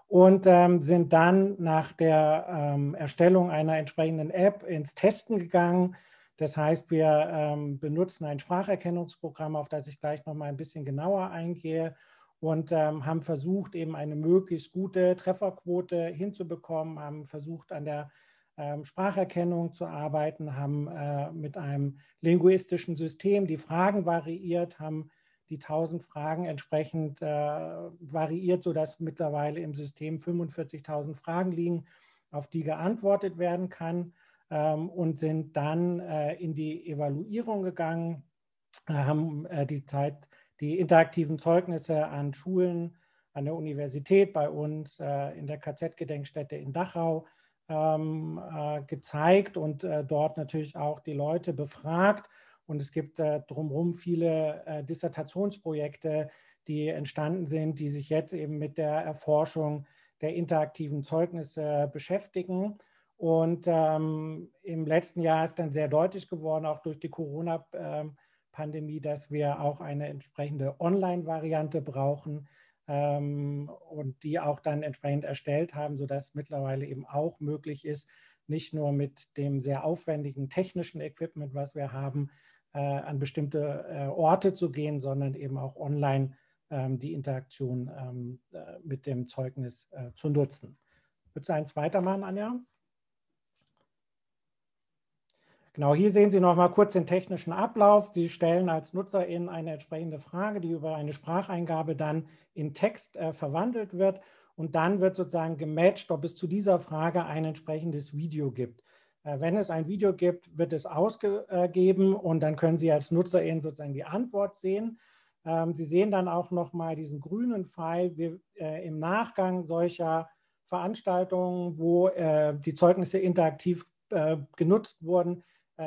Speaker 4: und sind dann nach der Erstellung einer entsprechenden App ins Testen gegangen. Das heißt, wir benutzen ein Spracherkennungsprogramm, auf das ich gleich noch mal ein bisschen genauer eingehe und haben versucht, eben eine möglichst gute Trefferquote hinzubekommen, haben versucht, an der Spracherkennung zu arbeiten, haben mit einem linguistischen System die Fragen variiert, haben die 1000 Fragen entsprechend variiert, sodass mittlerweile im System 45.000 Fragen liegen, auf die geantwortet werden kann und sind dann in die Evaluierung gegangen, haben die interaktiven Zeugnisse an Schulen, an der Universität bei uns, in der KZ-Gedenkstätte in Dachau gezeigt und dort natürlich auch die Leute befragt. Und es gibt drumherum viele Dissertationsprojekte, die entstanden sind, die sich jetzt eben mit der Erforschung der interaktiven Zeugnisse beschäftigen. Und im letzten Jahr ist dann sehr deutlich geworden, auch durch die Corona-Pandemie, dass wir auch eine entsprechende Online-Variante brauchen, und die auch dann entsprechend erstellt haben, sodass mittlerweile eben auch möglich ist, nicht nur mit dem sehr aufwendigen technischen Equipment, was wir haben, an bestimmte Orte zu gehen, sondern eben auch online die Interaktion mit dem Zeugnis zu nutzen. Würdest du eins weitermachen, Anja? Genau, hier sehen Sie noch mal kurz den technischen Ablauf. Sie stellen als Nutzerin eine entsprechende Frage, die über eine Spracheingabe dann in Text verwandelt wird. Und dann wird sozusagen gematcht, ob es zu dieser Frage ein entsprechendes Video gibt. Wenn es ein Video gibt, wird es ausgegeben und dann können Sie als Nutzerin sozusagen die Antwort sehen. Sie sehen dann auch noch mal diesen grünen Pfeil. Im Nachgang solcher Veranstaltungen, wo die Zeugnisse interaktiv genutzt wurden,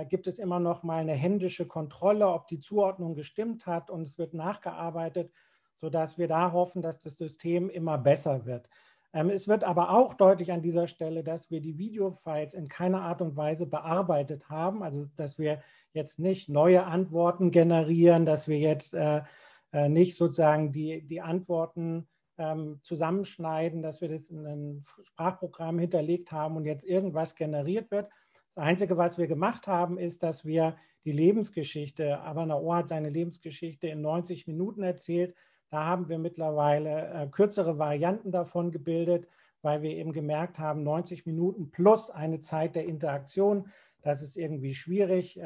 Speaker 4: gibt es immer noch mal eine händische Kontrolle, ob die Zuordnung gestimmt hat, und es wird nachgearbeitet, sodass wir da hoffen, dass das System immer besser wird. Es wird aber auch deutlich an dieser Stelle, dass wir die Videofiles in keiner Art und Weise bearbeitet haben, also dass wir jetzt nicht neue Antworten generieren, dass wir jetzt nicht sozusagen die Antworten zusammenschneiden, dass wir das in ein Sprachprogramm hinterlegt haben und jetzt irgendwas generiert wird. Das Einzige, was wir gemacht haben, ist, dass wir die Lebensgeschichte, Abba-Naor hat seine Lebensgeschichte in 90 Minuten erzählt. Da haben wir mittlerweile kürzere Varianten davon gebildet, weil wir eben gemerkt haben, 90 Minuten plus eine Zeit der Interaktion, das ist irgendwie schwierig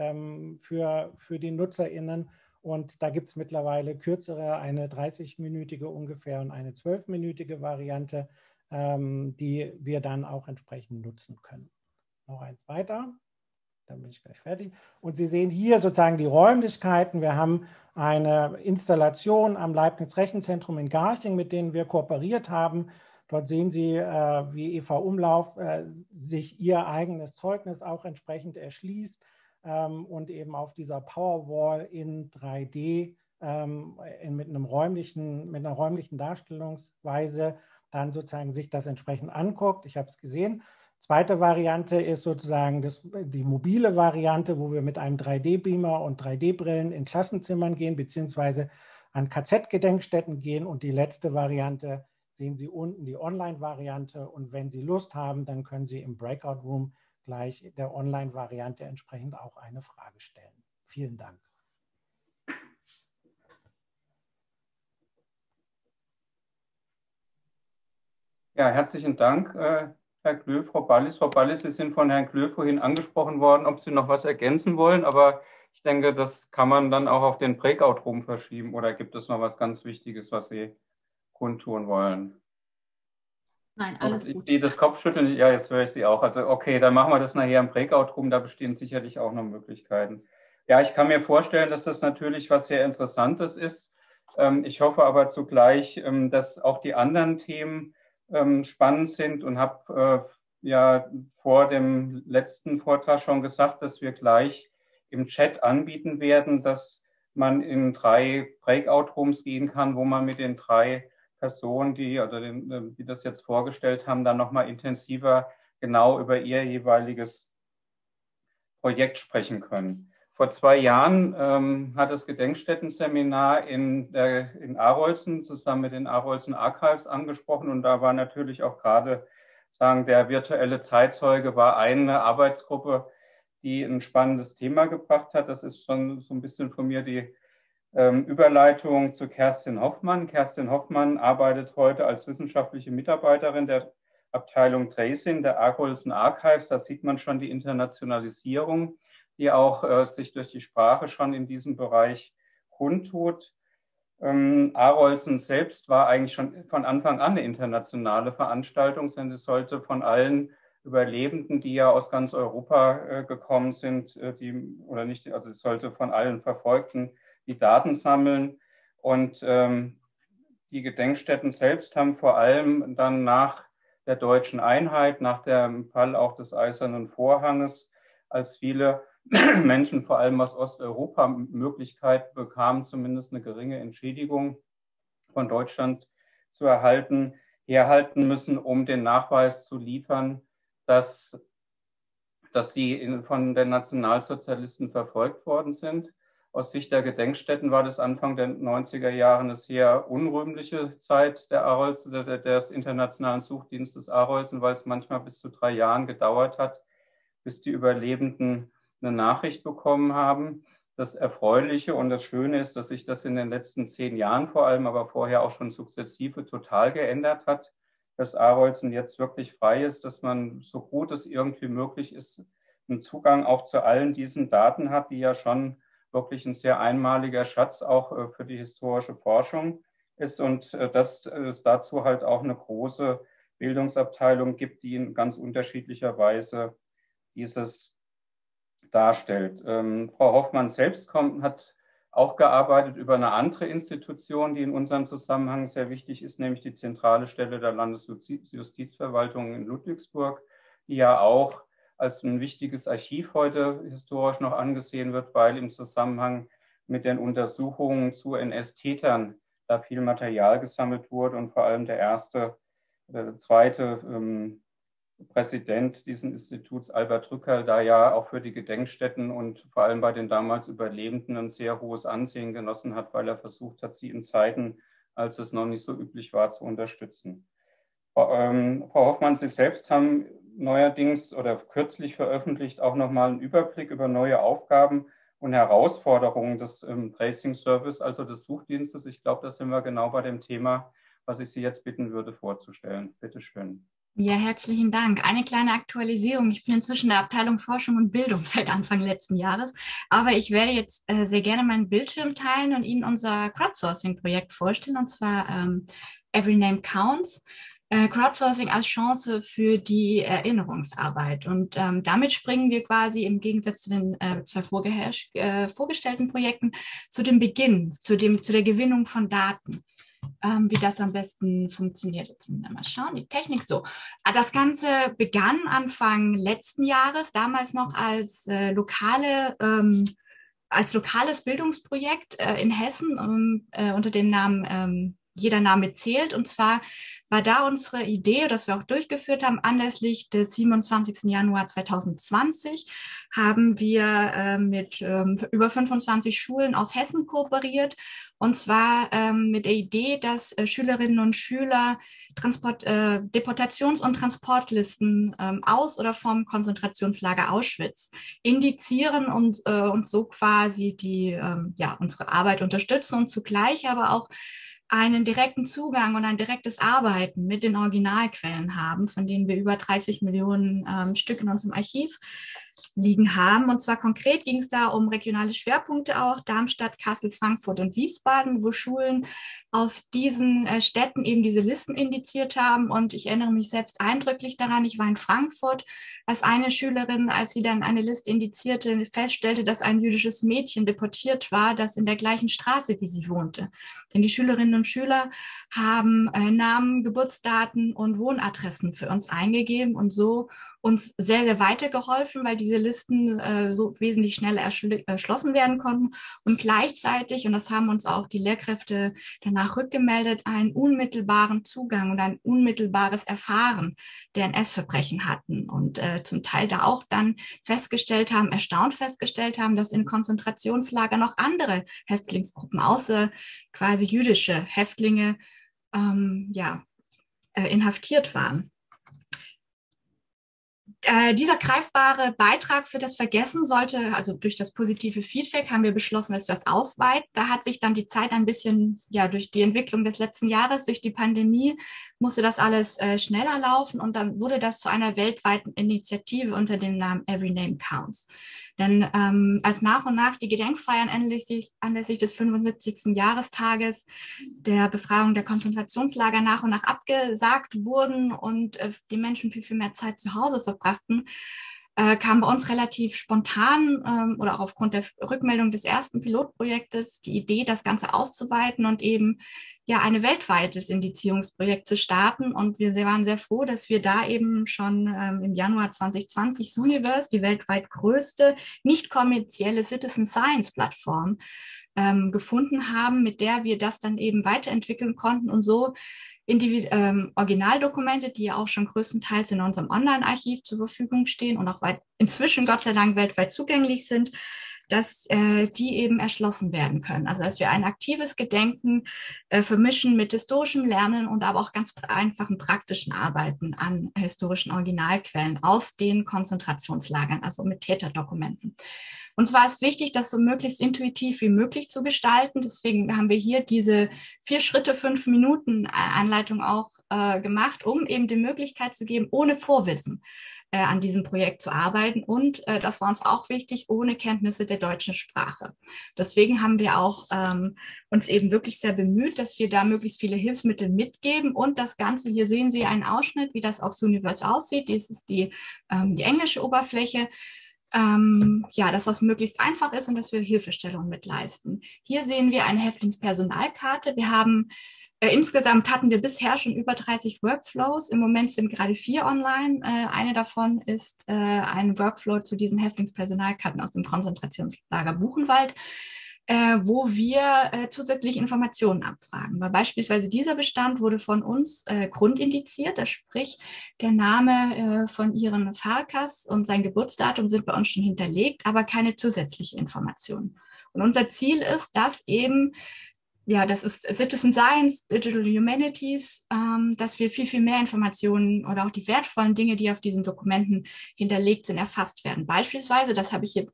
Speaker 4: für die NutzerInnen. Und da gibt es mittlerweile kürzere, eine 30-minütige ungefähr und eine 12-minütige Variante, die wir dann auch entsprechend nutzen können. Noch eins weiter, dann bin ich gleich fertig. Und Sie sehen hier sozusagen die Räumlichkeiten. Wir haben eine Installation am Leibniz-Rechenzentrum in Garching, mit denen wir kooperiert haben. Dort sehen Sie, wie Eva Umlauf sich ihr eigenes Zeugnis auch entsprechend erschließt und eben auf dieser Powerwall in 3D mit einer räumlichen Darstellungsweise dann sozusagen sich das entsprechend anguckt. Ich habe es gesehen. Zweite Variante ist sozusagen die mobile Variante, wo wir mit einem 3D-Beamer und 3D-Brillen in Klassenzimmern gehen, beziehungsweise an KZ-Gedenkstätten gehen. Und die letzte Variante sehen Sie unten, die Online-Variante. Und wenn Sie Lust haben, dann können Sie im Breakout-Room gleich der Online-Variante entsprechend auch eine Frage stellen. Vielen Dank.
Speaker 1: Ja, herzlichen Dank, Herr Klöw, Frau Ballis. Frau Ballis, Sie sind von Herrn Klöw vorhin angesprochen worden, ob Sie noch was ergänzen wollen, aber ich denke, das kann man dann auch auf den Breakout-Room verschieben, oder gibt es noch was ganz Wichtiges, was Sie kundtun wollen?
Speaker 3: Nein, alles gut.
Speaker 1: Ich sehe das Kopfschütteln, ja, jetzt höre ich Sie auch. Also okay, dann machen wir das nachher im Breakout-Room, da bestehen sicherlich auch noch Möglichkeiten. Ja, ich kann mir vorstellen, dass das natürlich was sehr Interessantes ist. Ich hoffe aber zugleich, dass auch die anderen Themen spannend sind, und habe ja vor dem letzten Vortrag schon gesagt, dass wir gleich im Chat anbieten werden, dass man in 3 Breakout-Rooms gehen kann, wo man mit den 3 Personen, die das jetzt vorgestellt haben, dann nochmal intensiver genau über ihr jeweiliges Projekt sprechen können. Vor 2 Jahren hat das Gedenkstätten-Seminar in Arolsen zusammen mit den Arolsen Archives angesprochen, und da war natürlich auch gerade der virtuelle Zeitzeuge war eine Arbeitsgruppe, die ein spannendes Thema gebracht hat. Das ist schon so ein bisschen von mir die Überleitung zu Kerstin Hoffmann. Kerstin Hoffmann arbeitet heute als wissenschaftliche Mitarbeiterin der Abteilung Tracing der Arolsen Archives. Da sieht man schon die Internationalisierung, die auch sich durch die Sprache schon in diesem Bereich kundtut. Arolsen selbst war eigentlich schon von Anfang an eine internationale Veranstaltung, denn es sollte von allen Überlebenden, die ja aus ganz Europa gekommen sind, es sollte von allen Verfolgten die Daten sammeln. Und die Gedenkstätten selbst haben vor allem dann nach der deutschen Einheit, nach dem Fall auch des Eisernen Vorhanges, als viele Menschen, vor allem aus Osteuropa, Möglichkeit bekamen, zumindest eine geringe Entschädigung von Deutschland zu erhalten, herhalten müssen, um den Nachweis zu liefern, dass sie von den Nationalsozialisten verfolgt worden sind. Aus Sicht der Gedenkstätten war das Anfang der 90er Jahre eine sehr unrühmliche Zeit des internationalen Suchdienstes Arolsen, weil es manchmal bis zu 3 Jahren gedauert hat, bis die Überlebenden eine Nachricht bekommen haben. Das Erfreuliche und das Schöne ist, dass sich das in den letzten 10 Jahren vor allem, aber vorher auch schon sukzessive total geändert hat, dass Arolsen jetzt wirklich frei ist, dass man so gut es irgendwie möglich ist, einen Zugang auch zu allen diesen Daten hat, die ja schon wirklich ein sehr einmaliger Schatz auch für die historische Forschung ist und dass es dazu halt auch eine große Bildungsabteilung gibt, die in ganz unterschiedlicher Weise dieses darstellt. Frau Hoffmann selbst hat auch gearbeitet über eine andere Institution, die in unserem Zusammenhang sehr wichtig ist, nämlich die zentrale Stelle der Landesjustizverwaltung in Ludwigsburg, die ja auch als ein wichtiges Archiv heute historisch noch angesehen wird, weil im Zusammenhang mit den Untersuchungen zu NS-Tätern da viel Material gesammelt wurde und vor allem der zweite Präsident dieses Instituts, Albert Rückerl, da ja auch für die Gedenkstätten und vor allem bei den damals Überlebenden ein sehr hohes Ansehen genossen hat, weil er versucht hat, sie in Zeiten, als es noch nicht so üblich war, zu unterstützen. Frau Hoffmann, Sie selbst haben neuerdings oder kürzlich veröffentlicht auch nochmal einen Überblick über neue Aufgaben und Herausforderungen des Tracing Service, also des Suchdienstes. Ich glaube, da sind wir genau bei dem Thema, was ich Sie jetzt bitten würde, vorzustellen. Bitte schön.
Speaker 3: Ja, herzlichen Dank. Eine kleine Aktualisierung. Ich bin inzwischen in der Abteilung Forschung und Bildung seit Anfang letzten Jahres. Aber ich werde jetzt sehr gerne meinen Bildschirm teilen und Ihnen unser Crowdsourcing-Projekt vorstellen, und zwar Every Name Counts. Crowdsourcing als Chance für die Erinnerungsarbeit. Und damit springen wir quasi im Gegensatz zu den zwei vorgestellten Projekten zu dem Beginn, zu der Gewinnung von Daten. Wie das am besten funktioniert. Jetzt müssen wir mal schauen, die Technik so. Das Ganze begann Anfang letzten Jahres, damals noch als lokales Bildungsprojekt in Hessen unter dem Namen Jeder Name zählt. Und zwar war da unsere Idee, dass wir auch durchgeführt haben, anlässlich des 27. Januar 2020 haben wir mit über 25 Schulen aus Hessen kooperiert. Und zwar mit der Idee, dass Schülerinnen und Schüler Deportations- und Transportlisten aus oder vom Konzentrationslager Auschwitz indizieren und so quasi unsere Arbeit unterstützen und zugleich aber auch einen direkten Zugang und ein direktes Arbeiten mit den Originalquellen haben, von denen wir über 30 Millionen Stück in unserem Archiv liegen haben. Und zwar konkret ging es da um regionale Schwerpunkte auch, Darmstadt, Kassel, Frankfurt und Wiesbaden, wo Schulen aus diesen Städten eben diese Listen indiziert haben. Und ich erinnere mich selbst eindrücklich daran, ich war in Frankfurt, als eine Schülerin, als sie dann eine Liste indizierte, feststellte, dass ein jüdisches Mädchen deportiert war, das in der gleichen Straße wie sie wohnte. Denn die Schülerinnen und Schüler haben Namen, Geburtsdaten und Wohnadressen für uns eingegeben und so uns sehr, sehr weitergeholfen, weil diese Listen so wesentlich schneller erschlossen werden konnten und gleichzeitig, und das haben uns auch die Lehrkräfte danach rückgemeldet, einen unmittelbaren Zugang und ein unmittelbares Erfahren der NS-Verbrechen hatten und zum Teil da auch dann erstaunt festgestellt haben, dass in Konzentrationslager noch andere Häftlingsgruppen außer quasi jüdische Häftlinge inhaftiert waren. Dieser greifbare Beitrag für das Vergessen sollte, also durch das positive Feedback haben wir beschlossen, dass wir das ausweiten. Da hat sich dann die Zeit ein bisschen, durch die Entwicklung des letzten Jahres, durch die Pandemie, musste das alles schneller laufen und dann wurde das zu einer weltweiten Initiative unter dem Namen Every Name Counts. Denn als nach und nach die Gedenkfeiern anlässlich des 75. Jahrestages der Befreiung der Konzentrationslager nach und nach abgesagt wurden und die Menschen viel, viel mehr Zeit zu Hause verbrachten, kam bei uns relativ spontan oder auch aufgrund der Rückmeldung des ersten Pilotprojektes die Idee, das Ganze auszuweiten und eben ein weltweites Indizierungsprojekt zu starten. Und wir waren sehr froh, dass wir da eben schon im Januar 2020 Zooniverse, die weltweit größte nicht kommerzielle Citizen Science Plattform, gefunden haben, mit der wir das dann eben weiterentwickeln konnten und so Originaldokumente, die ja auch schon größtenteils in unserem Online-Archiv zur Verfügung stehen und auch inzwischen Gott sei Dank weltweit zugänglich sind, dass die eben erschlossen werden können. Also dass wir ein aktives Gedenken vermischen mit historischem Lernen und aber auch ganz einfachen praktischen Arbeiten an historischen Originalquellen aus den Konzentrationslagern, also mit Täterdokumenten. Und zwar ist wichtig, das so möglichst intuitiv wie möglich zu gestalten. Deswegen haben wir hier diese 4 Schritte, 5 Minuten Anleitung auch gemacht, um eben die Möglichkeit zu geben, ohne Vorwissen
Speaker 5: an diesem Projekt zu arbeiten. Und das war uns auch wichtig, ohne Kenntnisse der deutschen Sprache. Deswegen haben wir auch uns eben wirklich sehr bemüht, dass wir da möglichst viele Hilfsmittel mitgeben. Und das Ganze, hier sehen Sie einen Ausschnitt, wie das auf Zooniverse aussieht. Dies ist die englische Oberfläche. Das, was möglichst einfach ist und dass wir Hilfestellung mitleisten. Hier sehen wir eine Häftlingspersonalkarte. Wir haben insgesamt hatten wir bisher schon über 30 Workflows. Im Moment sind gerade 4 online. Eine davon ist ein Workflow zu diesen Häftlingspersonalkarten aus dem Konzentrationslager Buchenwald, wo wir zusätzlich Informationen abfragen. Weil beispielsweise dieser Bestand wurde von uns grundindiziert, das sprich der Name von ihren Farkas und sein Geburtsdatum sind bei uns schon hinterlegt, aber keine zusätzlichen Informationen. Und unser Ziel ist, dass eben das ist Citizen Science, Digital Humanities, dass wir viel, viel mehr Informationen oder auch die wertvollen Dinge, die auf diesen Dokumenten hinterlegt sind, erfasst werden. Beispielsweise, das habe ich hier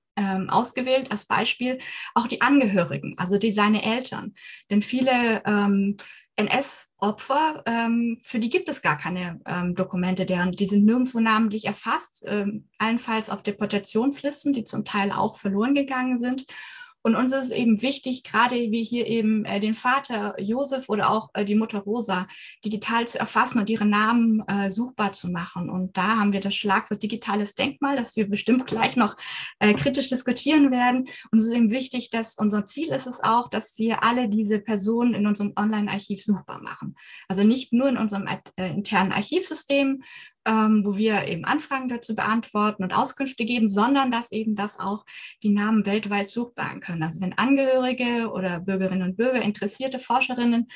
Speaker 5: ausgewählt als Beispiel, auch die Angehörigen, also seine Eltern. Denn viele NS-Opfer, für die gibt es gar keine Dokumente, die sind nirgendwo namentlich erfasst, allenfalls auf Deportationslisten, die zum Teil auch verloren gegangen sind. Und uns ist eben wichtig, gerade wie hier eben den Vater Josef oder auch die Mutter Rosa digital zu erfassen und ihre Namen suchbar zu machen. Und da haben wir das Schlagwort digitales Denkmal, das wir bestimmt gleich noch kritisch diskutieren werden. Und es ist eben wichtig, dass unser Ziel ist es auch, dass wir alle diese Personen in unserem Online-Archiv suchbar machen. Also nicht nur in unserem internen Archivsystem, wo wir eben Anfragen dazu beantworten und Auskünfte geben, sondern dass eben das auch die Namen weltweit suchbar sein können. Also wenn Angehörige oder Bürgerinnen und Bürger, interessierte Forscherinnen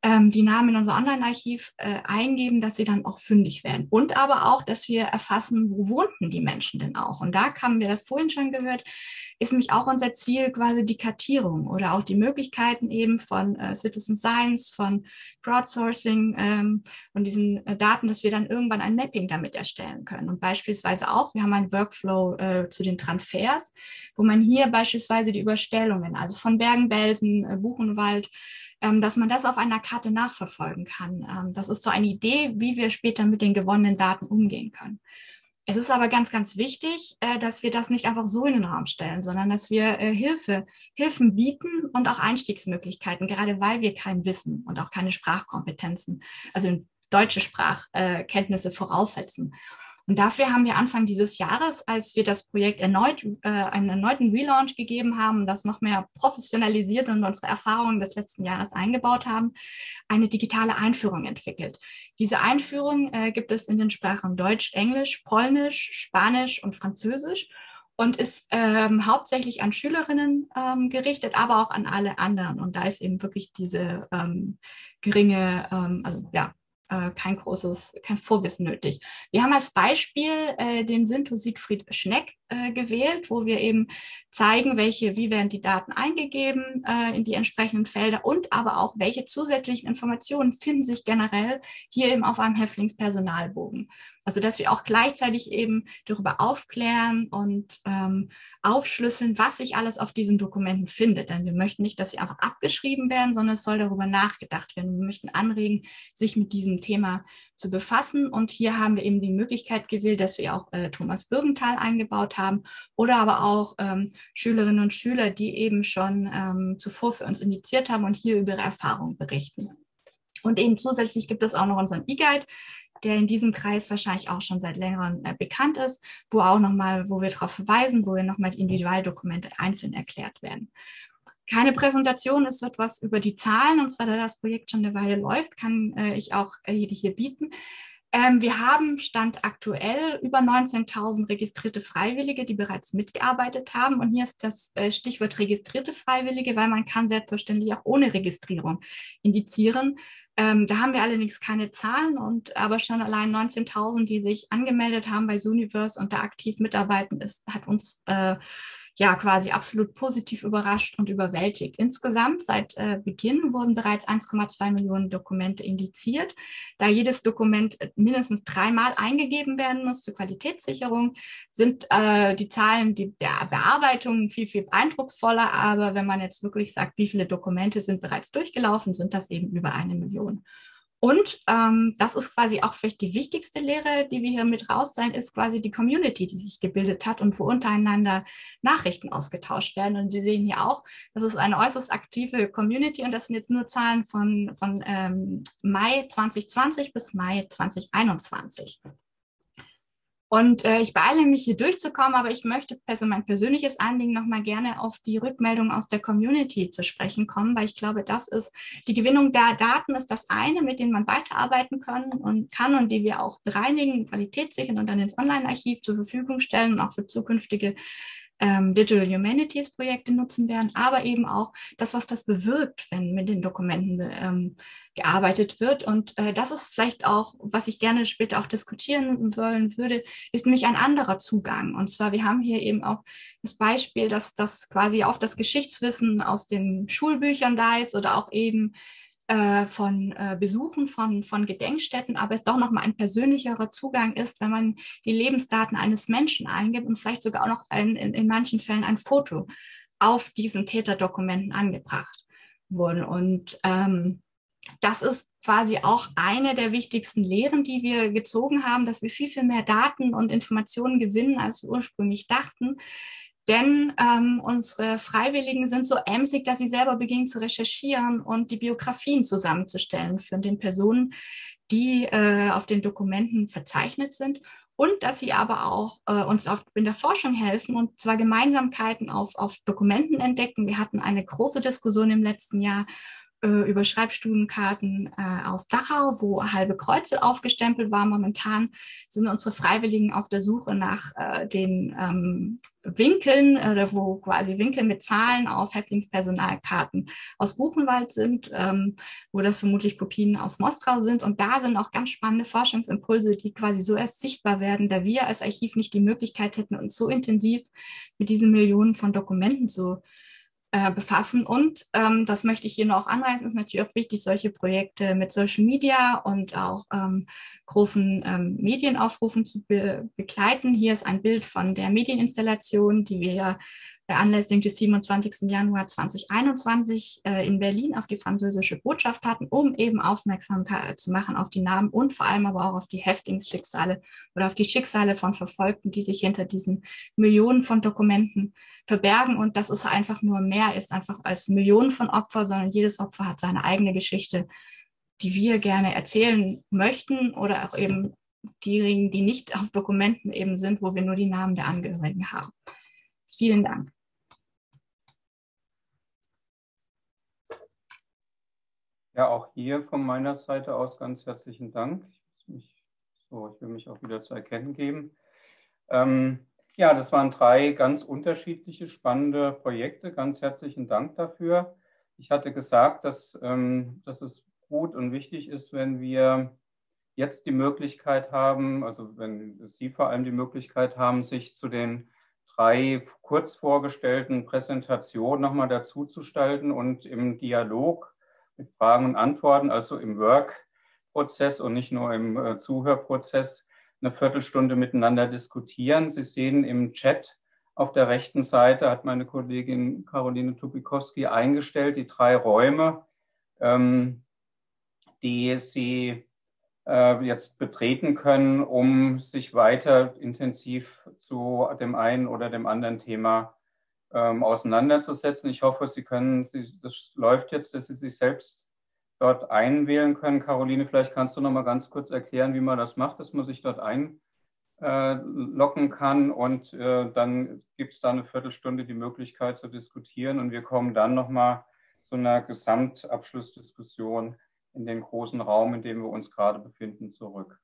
Speaker 5: die Namen in unser Online-Archiv eingeben, dass sie dann auch fündig werden. Und aber auch, dass wir erfassen, wo wohnten die Menschen denn auch. Und da haben wir das vorhin schon gehört, ist nämlich auch unser Ziel quasi die Kartierung oder auch die Möglichkeiten eben von Citizen Science, von Crowdsourcing und diesen Daten, dass wir dann irgendwann ein Mapping damit erstellen können. Und beispielsweise auch, wir haben einen Workflow zu den Transfers, wo man hier beispielsweise die Überstellungen, also von Bergen-Belsen, Buchenwald, dass man das auf einer Karte nachverfolgen kann. Das ist so eine Idee, wie wir später mit den gewonnenen Daten umgehen können. Es ist aber ganz, ganz wichtig, dass wir das nicht einfach so in den Raum stellen, sondern dass wir Hilfen bieten und auch Einstiegsmöglichkeiten, gerade weil wir kein Wissen und auch keine Sprachkompetenzen, also deutsche Sprachkenntnisse voraussetzen. Und dafür haben wir Anfang dieses Jahres, als wir das Projekt einen erneuten Relaunch gegeben haben und das noch mehr professionalisiert und unsere Erfahrungen des letzten Jahres eingebaut haben, eine digitale Einführung entwickelt. Diese Einführung gibt es in den Sprachen Deutsch, Englisch, Polnisch, Spanisch und Französisch und ist hauptsächlich an Schülerinnen gerichtet, aber auch an alle anderen. Und da ist eben wirklich diese kein Vorwissen nötig. Wir haben als Beispiel den Sinto Siegfried Schneck gewählt, wo wir eben zeigen, wie werden die Daten eingegeben in die entsprechenden Felder und aber auch, welche zusätzlichen Informationen finden sich generell hier eben auf einem Häftlingspersonalbogen. Also, dass wir auch gleichzeitig eben darüber aufklären und aufschlüsseln, was sich alles auf diesen Dokumenten findet. Denn wir möchten nicht, dass sie einfach abgeschrieben werden, sondern es soll darüber nachgedacht werden. Wir möchten anregen, sich mit diesem Thema zu befassen. Und hier haben wir eben die Möglichkeit gewählt, dass wir auch Thomas Bürgenthal eingebaut haben oder aber auch Schülerinnen und Schüler, die eben schon zuvor für uns initiiert haben und hier über ihre Erfahrungen berichten. Und eben zusätzlich gibt es auch noch unseren E-Guide, der in diesem Kreis wahrscheinlich auch schon seit längerem bekannt ist, wo wir darauf verweisen, wo nochmal die Individualdokumente einzeln erklärt werden. Keine Präsentation ist etwas über die Zahlen, und zwar da das Projekt schon eine Weile läuft, kann ich auch hier bieten. Wir haben Stand aktuell über 19.000 registrierte Freiwillige, die bereits mitgearbeitet haben. Und hier ist das Stichwort registrierte Freiwillige, weil man kann selbstverständlich auch ohne Registrierung indizieren. Da haben wir allerdings keine Zahlen, aber schon allein 19.000, die sich angemeldet haben bei Zooniverse und da aktiv mitarbeiten, hat uns quasi absolut positiv überrascht und überwältigt. Insgesamt seit Beginn wurden bereits 1,2 Millionen Dokumente indiziert. Da jedes Dokument mindestens 3-mal eingegeben werden muss zur Qualitätssicherung, sind die Zahlen der Bearbeitung viel, viel eindrucksvoller. Aber wenn man jetzt wirklich sagt, wie viele Dokumente sind bereits durchgelaufen, sind das eben über 1 Million. Und das ist quasi auch vielleicht die wichtigste Lehre, die wir hier mit rausziehen, ist quasi die Community, die sich gebildet hat und wo untereinander Nachrichten ausgetauscht werden. Und Sie sehen hier auch, das ist eine äußerst aktive Community und das sind jetzt nur Zahlen von Mai 2020 bis Mai 2021. Und ich beeile mich hier durchzukommen, aber ich möchte mein persönliches Anliegen nochmal gerne auf die Rückmeldung aus der Community zu sprechen kommen, weil ich glaube, das ist die Gewinnung der Daten ist das eine, mit denen man weiterarbeiten kann und die wir auch bereinigen, qualitätssichern und dann ins Online-Archiv zur Verfügung stellen und auch für zukünftige Digital Humanities Projekte nutzen werden, aber eben auch das, was das bewirkt, wenn mit den Dokumenten gearbeitet wird. Und das ist vielleicht auch, was ich gerne später auch diskutieren wollen würde, ist nämlich ein anderer Zugang. Und zwar, wir haben hier eben auch das Beispiel, dass das quasi auf das Geschichtswissen aus den Schulbüchern da ist oder auch eben von Besuchen von Gedenkstätten, aber es doch nochmal ein persönlicherer Zugang ist, wenn man die Lebensdaten eines Menschen eingibt und vielleicht sogar auch noch in manchen Fällen ein Foto auf diesen Täterdokumenten angebracht wurden. Und das ist quasi auch eine der wichtigsten Lehren, die wir gezogen haben, dass wir viel, viel mehr Daten und Informationen gewinnen, als wir ursprünglich dachten. Denn unsere Freiwilligen sind so emsig, dass sie selber beginnen zu recherchieren und die Biografien zusammenzustellen von den Personen, die auf den Dokumenten verzeichnet sind. Und dass sie aber auch uns in der Forschung helfen und zwar Gemeinsamkeiten auf Dokumenten entdecken. Wir hatten eine große Diskussion im letzten Jahr über Schreibstubenkarten aus Dachau, wo halbe Kreuze aufgestempelt waren. Momentan sind unsere Freiwilligen auf der Suche nach den Winkeln, wo quasi Winkel mit Zahlen auf Häftlingspersonalkarten aus Buchenwald sind, wo das vermutlich Kopien aus Moskau sind. Und da sind auch ganz spannende Forschungsimpulse, die quasi so erst sichtbar werden, da wir als Archiv nicht die Möglichkeit hätten, uns so intensiv mit diesen Millionen von Dokumenten zu befassen. Und das möchte ich hier noch anreißen, ist natürlich auch wichtig, solche Projekte mit Social Media und auch großen Medienaufrufen zu begleiten. Hier ist ein Bild von der Medieninstallation, die wir anlässlich des 27. Januar 2021 in Berlin auf die französische Botschaft hatten, um eben Aufmerksamkeit zu machen auf die Namen und vor allem aber auch auf die Häftlingsschicksale oder auf die Schicksale von Verfolgten, die sich hinter diesen Millionen von Dokumenten verbergen. Und das ist einfach nur mehr, ist einfach als Millionen von Opfern, sondern jedes Opfer hat seine eigene Geschichte, die wir gerne erzählen möchten oder auch eben diejenigen, die nicht auf Dokumenten eben sind, wo wir nur die Namen der Angehörigen haben. Vielen Dank.
Speaker 1: Ja, auch hier von meiner Seite aus ganz herzlichen Dank. Ich will mich auch wieder zu erkennen geben. Ja, das waren 3 ganz unterschiedliche, spannende Projekte. Ganz herzlichen Dank dafür. Ich hatte gesagt, dass es gut und wichtig ist, wenn wir jetzt die Möglichkeit haben, also wenn Sie vor allem die Möglichkeit haben, sich zu den 3 kurz vorgestellten Präsentationen nochmal dazuzustalten und im Dialog mit Fragen und Antworten, also im Work-Prozess und nicht nur im Zuhörprozess, eine Viertelstunde miteinander diskutieren. Sie sehen im Chat auf der rechten Seite, hat meine Kollegin Caroline Tupikowski eingestellt, die 3 Räume, die Sie jetzt betreten können, um sich weiter intensiv zu dem einen oder dem anderen Thema auseinanderzusetzen. Ich hoffe, das läuft jetzt, dass Sie sich selbst dort einwählen können. Caroline, vielleicht kannst du noch mal ganz kurz erklären, wie man das macht, dass man sich dort einloggen kann und dann gibt es da eine Viertelstunde die Möglichkeit zu diskutieren und wir kommen dann noch mal zu einer Gesamtabschlussdiskussion in den großen Raum, in dem wir uns gerade befinden, zurück.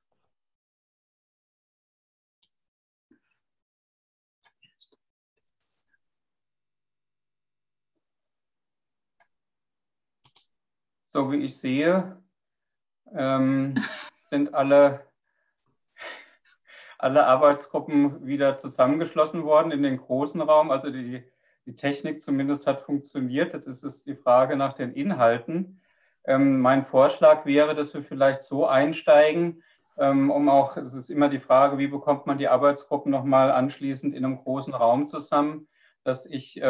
Speaker 1: So wie ich sehe, sind alle Arbeitsgruppen wieder zusammengeschlossen worden in den großen Raum. Also die Technik zumindest hat funktioniert. Jetzt ist es die Frage nach den Inhalten. Mein Vorschlag wäre, dass wir vielleicht so einsteigen, es ist immer die Frage, wie bekommt man die Arbeitsgruppen nochmal anschließend in einem großen Raum zusammen, dass ich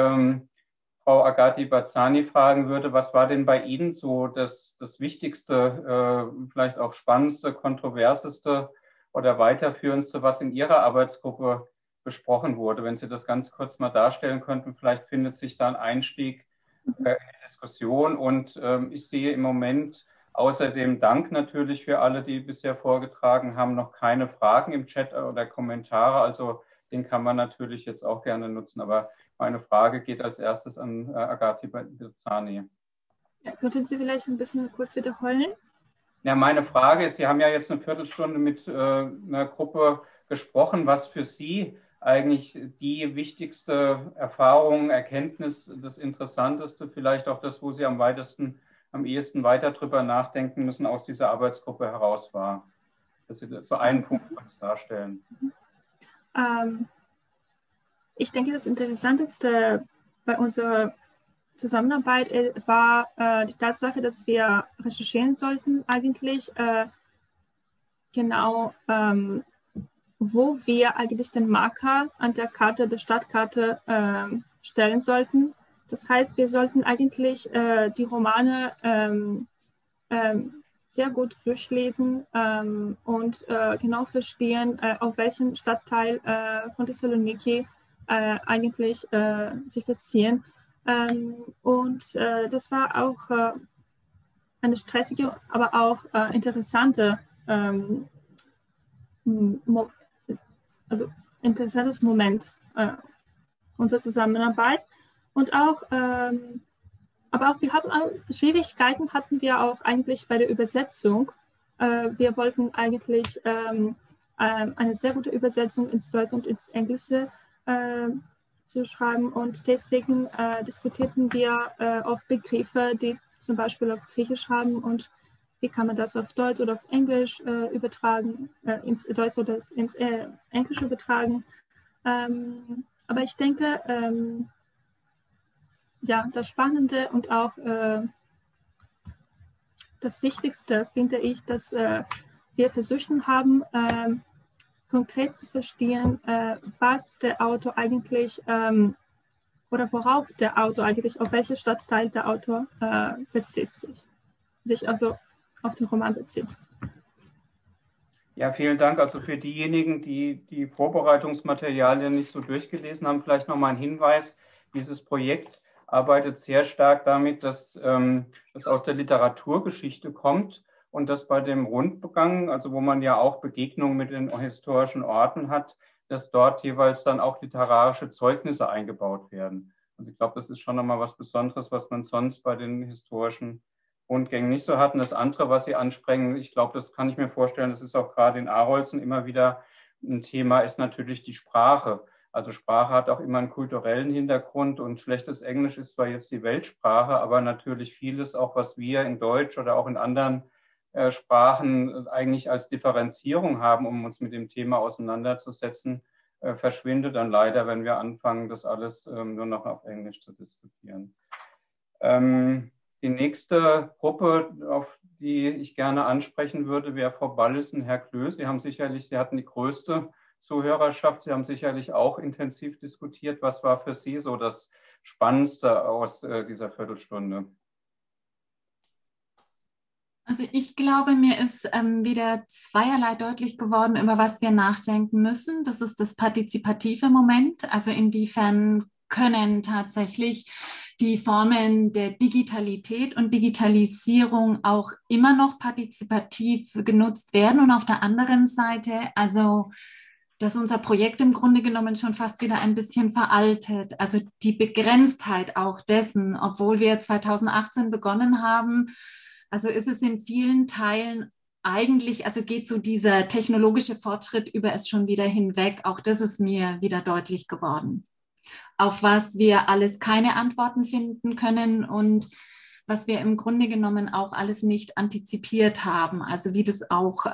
Speaker 1: Frau Agati Barzani fragen würde, was war denn bei Ihnen so das Wichtigste, vielleicht auch spannendste, kontroverseste oder weiterführendste, was in Ihrer Arbeitsgruppe besprochen wurde? Wenn Sie das ganz kurz mal darstellen könnten, vielleicht findet sich da ein Einstieg in die Diskussion. Und ich sehe im Moment außerdem Dank natürlich für alle, die bisher vorgetragen haben, noch keine Fragen im Chat oder Kommentare. Also den kann man natürlich jetzt auch gerne nutzen. Aber meine Frage geht als erstes an Agati Barzani.
Speaker 2: Ja, könnten Sie vielleicht ein bisschen kurz wiederholen?
Speaker 1: Ja, meine Frage ist, Sie haben ja jetzt eine Viertelstunde mit einer Gruppe gesprochen, was für Sie eigentlich die wichtigste Erfahrung, Erkenntnis, das Interessanteste, vielleicht auch das, wo Sie am ehesten weiter drüber nachdenken müssen, aus dieser Arbeitsgruppe heraus war. Dass Sie so einen Punkt kurz darstellen.
Speaker 2: Ich denke, das Interessanteste bei unserer Zusammenarbeit war die Tatsache, dass wir recherchieren sollten, eigentlich genau, wo wir eigentlich den Marker an der Karte, der Stadtkarte stellen sollten. Das heißt, wir sollten eigentlich die Romane sehr gut durchlesen und genau verstehen, auf welchen Stadtteil von Thessaloniki eigentlich sich beziehen. Und das war auch eine stressige, aber auch interessante interessantes Moment unserer Zusammenarbeit. Und auch, aber auch Schwierigkeiten hatten wir auch eigentlich bei der Übersetzung. Wir wollten eigentlich eine sehr gute Übersetzung ins Deutsche und ins Englische zu schreiben. Und deswegen diskutierten wir auf Begriffe, die zum Beispiel auf Griechisch haben und wie kann man das auf Deutsch oder auf Englisch übertragen, ins Deutsch oder ins Englische übertragen. Aber ich denke, ja, das Spannende und auch das Wichtigste finde ich, dass wir versucht haben, konkret zu verstehen, was der Autor eigentlich oder worauf der Autor eigentlich, auf welchen Stadtteil der Autor bezieht sich also auf den Roman bezieht.
Speaker 1: Ja, vielen Dank. Also für diejenigen, die die Vorbereitungsmaterialien nicht so durchgelesen haben, vielleicht nochmal ein Hinweis. Dieses Projekt arbeitet sehr stark damit, dass es aus der Literaturgeschichte kommt und dass bei dem Rundgang, also wo man ja auch Begegnungen mit den historischen Orten hat, dass dort jeweils dann auch literarische Zeugnisse eingebaut werden. Und ich glaube, das ist schon nochmal was Besonderes, was man sonst bei den historischen Rundgängen nicht so hatten. Das andere, was Sie ansprechen, ich glaube, das kann ich mir vorstellen, das ist auch gerade in Arolsen immer wieder ein Thema, ist natürlich die Sprache. Also Sprache hat auch immer einen kulturellen Hintergrund und schlechtes Englisch ist zwar jetzt die Weltsprache, aber natürlich vieles auch, was wir in Deutsch oder auch in anderen Sprachen eigentlich als Differenzierung haben, um uns mit dem Thema auseinanderzusetzen, verschwindet dann leider, wenn wir anfangen, das alles nur noch auf Englisch zu diskutieren. Die nächste Gruppe, auf die ich gerne ansprechen würde, wäre Frau Balles und Herr Klö. Sie hatten die größte Zuhörerschaft. Sie haben sicherlich auch intensiv diskutiert. Was war für Sie so das Spannendste aus dieser Viertelstunde?
Speaker 3: Also ich glaube, mir ist wieder zweierlei deutlich geworden, über was wir nachdenken müssen. Das ist das partizipative Moment. Also inwiefern können tatsächlich die Formen der Digitalität und Digitalisierung auch immer noch partizipativ genutzt werden. Und auf der anderen Seite, also dass unser Projekt im Grunde genommen schon fast wieder ein bisschen veraltet. Also die Begrenztheit auch dessen, obwohl wir 2018 begonnen haben, also ist es in vielen Teilen eigentlich, also geht so dieser technologische Fortschritt über es schon wieder hinweg. Auch das ist mir wieder deutlich geworden. Auf was wir alles keine Antworten finden können und was wir im Grunde genommen auch alles nicht antizipiert haben. Also wie das auch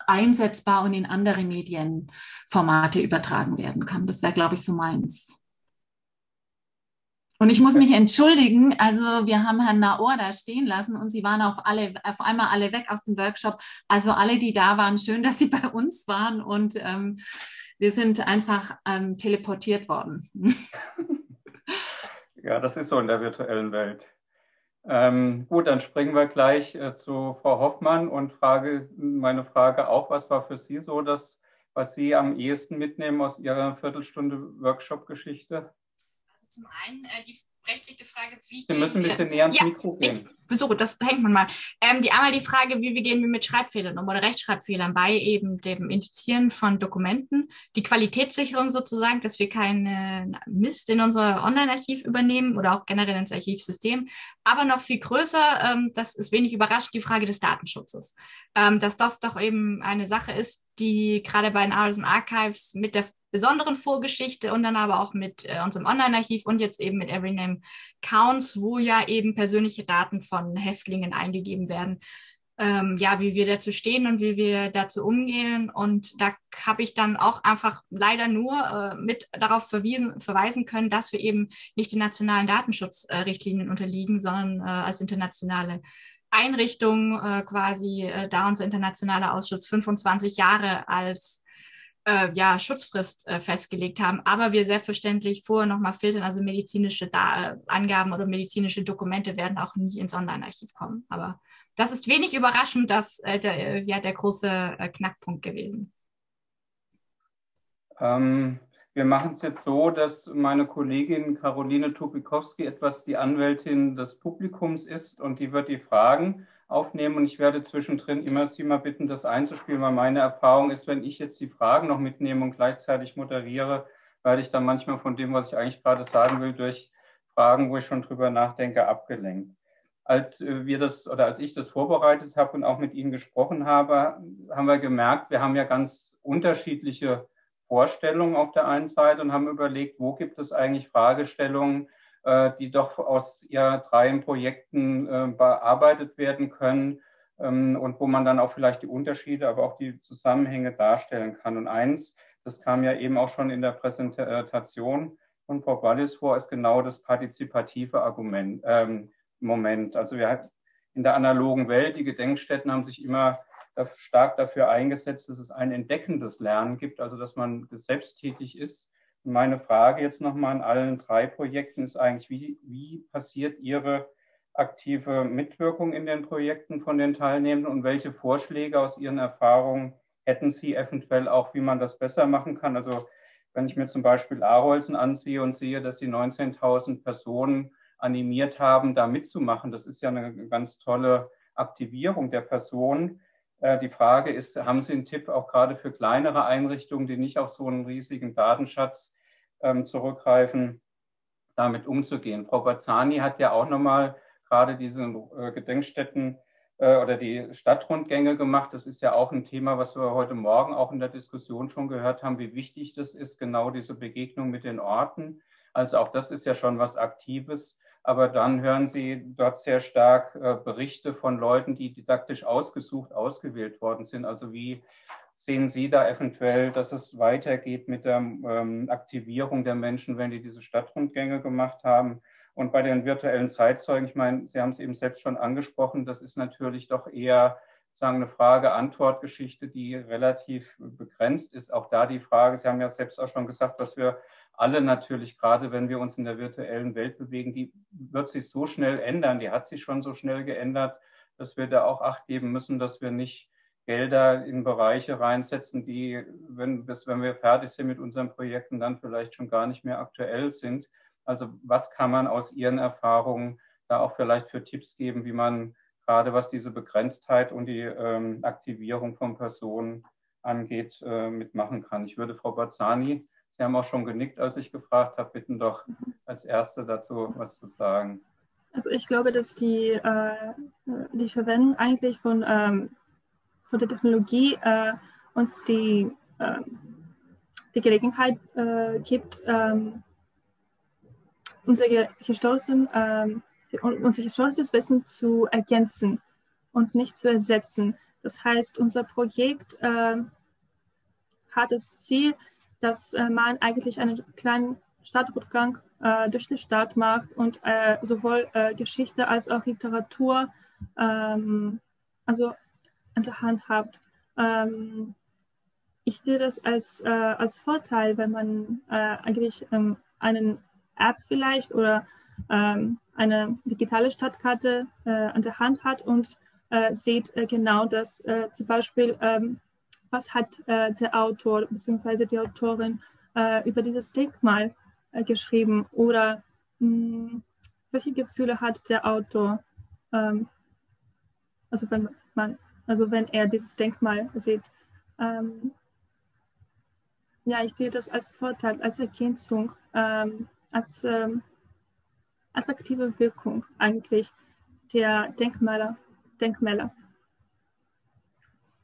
Speaker 3: einsetzbar und in andere Medienformate übertragen werden kann. Das wäre, glaube ich, so meins. Und ich muss mich entschuldigen, also wir haben Herrn Naor da stehen lassen und Sie waren auf einmal alle weg aus dem Workshop. Also alle, die da waren, schön, dass Sie bei uns waren und wir sind einfach teleportiert worden.
Speaker 1: Ja, das ist so in der virtuellen Welt. Gut, dann springen wir gleich zu Frau Hoffmann und meine Frage auch, was war für Sie so das, was Sie am ehesten mitnehmen aus Ihrer Viertelstunde Workshop-Geschichte?
Speaker 5: Also zum einen die berechtigte Frage, wie
Speaker 1: Sie müssen ein bisschen näher ans Mikro
Speaker 5: Ich
Speaker 1: gehen.
Speaker 5: versuche, das hängt man mal. Einmal die Frage, wie gehen wir mit Schreibfehlern um oder Rechtschreibfehlern bei eben dem Indizieren von Dokumenten, die Qualitätssicherung sozusagen, dass wir keinen Mist in unser Online-Archiv übernehmen oder auch generell ins Archivsystem. Aber noch viel größer, das ist wenig überraschend, die Frage des Datenschutzes. Dass das doch eben eine Sache ist, die gerade bei den Artisan Archives mit der besonderen Vorgeschichte und dann aber auch mit unserem Online-Archiv und jetzt eben mit Every Name Counts, wo ja eben persönliche Daten von Häftlingen eingegeben werden, wie wir dazu stehen und wie wir dazu umgehen. Und da habe ich dann auch einfach leider nur mit darauf verweisen können, dass wir eben nicht den nationalen Datenschutzrichtlinien unterliegen, sondern als internationale Einrichtung da unser internationaler Ausschuss 25 Jahre als Schutzfrist festgelegt haben, aber wir selbstverständlich vorher nochmal filtern, also medizinische Angaben oder medizinische Dokumente werden auch nie ins Online-Archiv kommen. Aber das ist wenig überraschend, das der große Knackpunkt gewesen.
Speaker 1: Wir machen es jetzt so, dass meine Kollegin Caroline Tupikowski etwas die Anwältin des Publikums ist und die wird die Fragen aufnehmen und ich werde zwischendrin immer Sie mal bitten, das einzuspielen, weil meine Erfahrung ist, wenn ich jetzt die Fragen noch mitnehme und gleichzeitig moderiere, werde ich dann manchmal von dem, was ich eigentlich gerade sagen will, durch Fragen, wo ich schon drüber nachdenke, abgelenkt. Als ich das vorbereitet habe und auch mit Ihnen gesprochen habe, haben wir gemerkt, wir haben ja ganz unterschiedliche Vorstellungen auf der einen Seite und haben überlegt, wo gibt es eigentlich Fragestellungen, die doch aus Ihren 3 Projekten bearbeitet werden können und wo man dann auch vielleicht die Unterschiede, aber auch die Zusammenhänge darstellen kann. Und eins, das kam ja eben auch schon in der Präsentation von Frau Wallis vor, ist genau das partizipative Moment. Also wir hatten in der analogen Welt, die Gedenkstätten haben sich immer stark dafür eingesetzt, dass es ein entdeckendes Lernen gibt, also dass man selbsttätig ist. Und meine Frage jetzt nochmal an allen 3 Projekten ist eigentlich, wie passiert Ihre aktive Mitwirkung in den Projekten von den Teilnehmenden und welche Vorschläge aus Ihren Erfahrungen hätten Sie eventuell auch, wie man das besser machen kann? Also wenn ich mir zum Beispiel Arolsen ansehe und sehe, dass Sie 19.000 Personen animiert haben, da mitzumachen, das ist ja eine ganz tolle Aktivierung der Personen. Die Frage ist, haben Sie einen Tipp auch gerade für kleinere Einrichtungen, die nicht auf so einen riesigen Datenschatz zurückgreifen, damit umzugehen? Frau Bazzani hat ja auch nochmal gerade diese Gedenkstätten oder die Stadtrundgänge gemacht. Das ist ja auch ein Thema, was wir heute Morgen auch in der Diskussion schon gehört haben, wie wichtig das ist, genau diese Begegnung mit den Orten. Also auch das ist ja schon was Aktives. Aber dann hören Sie dort sehr stark Berichte von Leuten, die didaktisch ausgewählt worden sind. Also wie sehen Sie da eventuell, dass es weitergeht mit der Aktivierung der Menschen, wenn die diese Stadtrundgänge gemacht haben? Und bei den virtuellen Zeitzeugen, ich meine, Sie haben es eben selbst schon angesprochen, das ist natürlich doch eher eine Frage-Antwort-Geschichte, die relativ begrenzt ist. Auch da die Frage, Sie haben ja selbst auch schon gesagt, was wir alle natürlich, gerade wenn wir uns in der virtuellen Welt bewegen, die wird sich so schnell ändern, die hat sich schon so schnell geändert, dass wir da auch Acht geben müssen, dass wir nicht Gelder in Bereiche reinsetzen, die, wenn wir fertig sind mit unseren Projekten, dann vielleicht schon gar nicht mehr aktuell sind. Also was kann man aus Ihren Erfahrungen da auch vielleicht für Tipps geben, wie man gerade was diese Begrenztheit und die Aktivierung von Personen angeht, mitmachen kann? Ich würde Frau Bazzani, Sie haben auch schon genickt, als ich gefragt habe, bitten doch als Erste dazu was zu sagen.
Speaker 2: Also ich glaube, dass die Verwendung eigentlich von der Technologie uns die Gelegenheit gibt, unser historisches Wissen zu ergänzen und nicht zu ersetzen. Das heißt, unser Projekt hat das Ziel, dass man eigentlich einen kleinen Stadtrundgang durch die Stadt macht und sowohl Geschichte als auch Literatur also in der Hand hat. Ich sehe das als Vorteil, wenn man eigentlich einen App vielleicht oder eine digitale Stadtkarte an der Hand hat und sieht genau, dass zum Beispiel, was hat der Autor bzw. die Autorin über dieses Denkmal geschrieben oder welche Gefühle hat der Autor, also wenn er dieses Denkmal sieht. Ja, ich sehe das als Vorteil, als Ergänzung, als aktive Wirkung eigentlich der Denkmäler.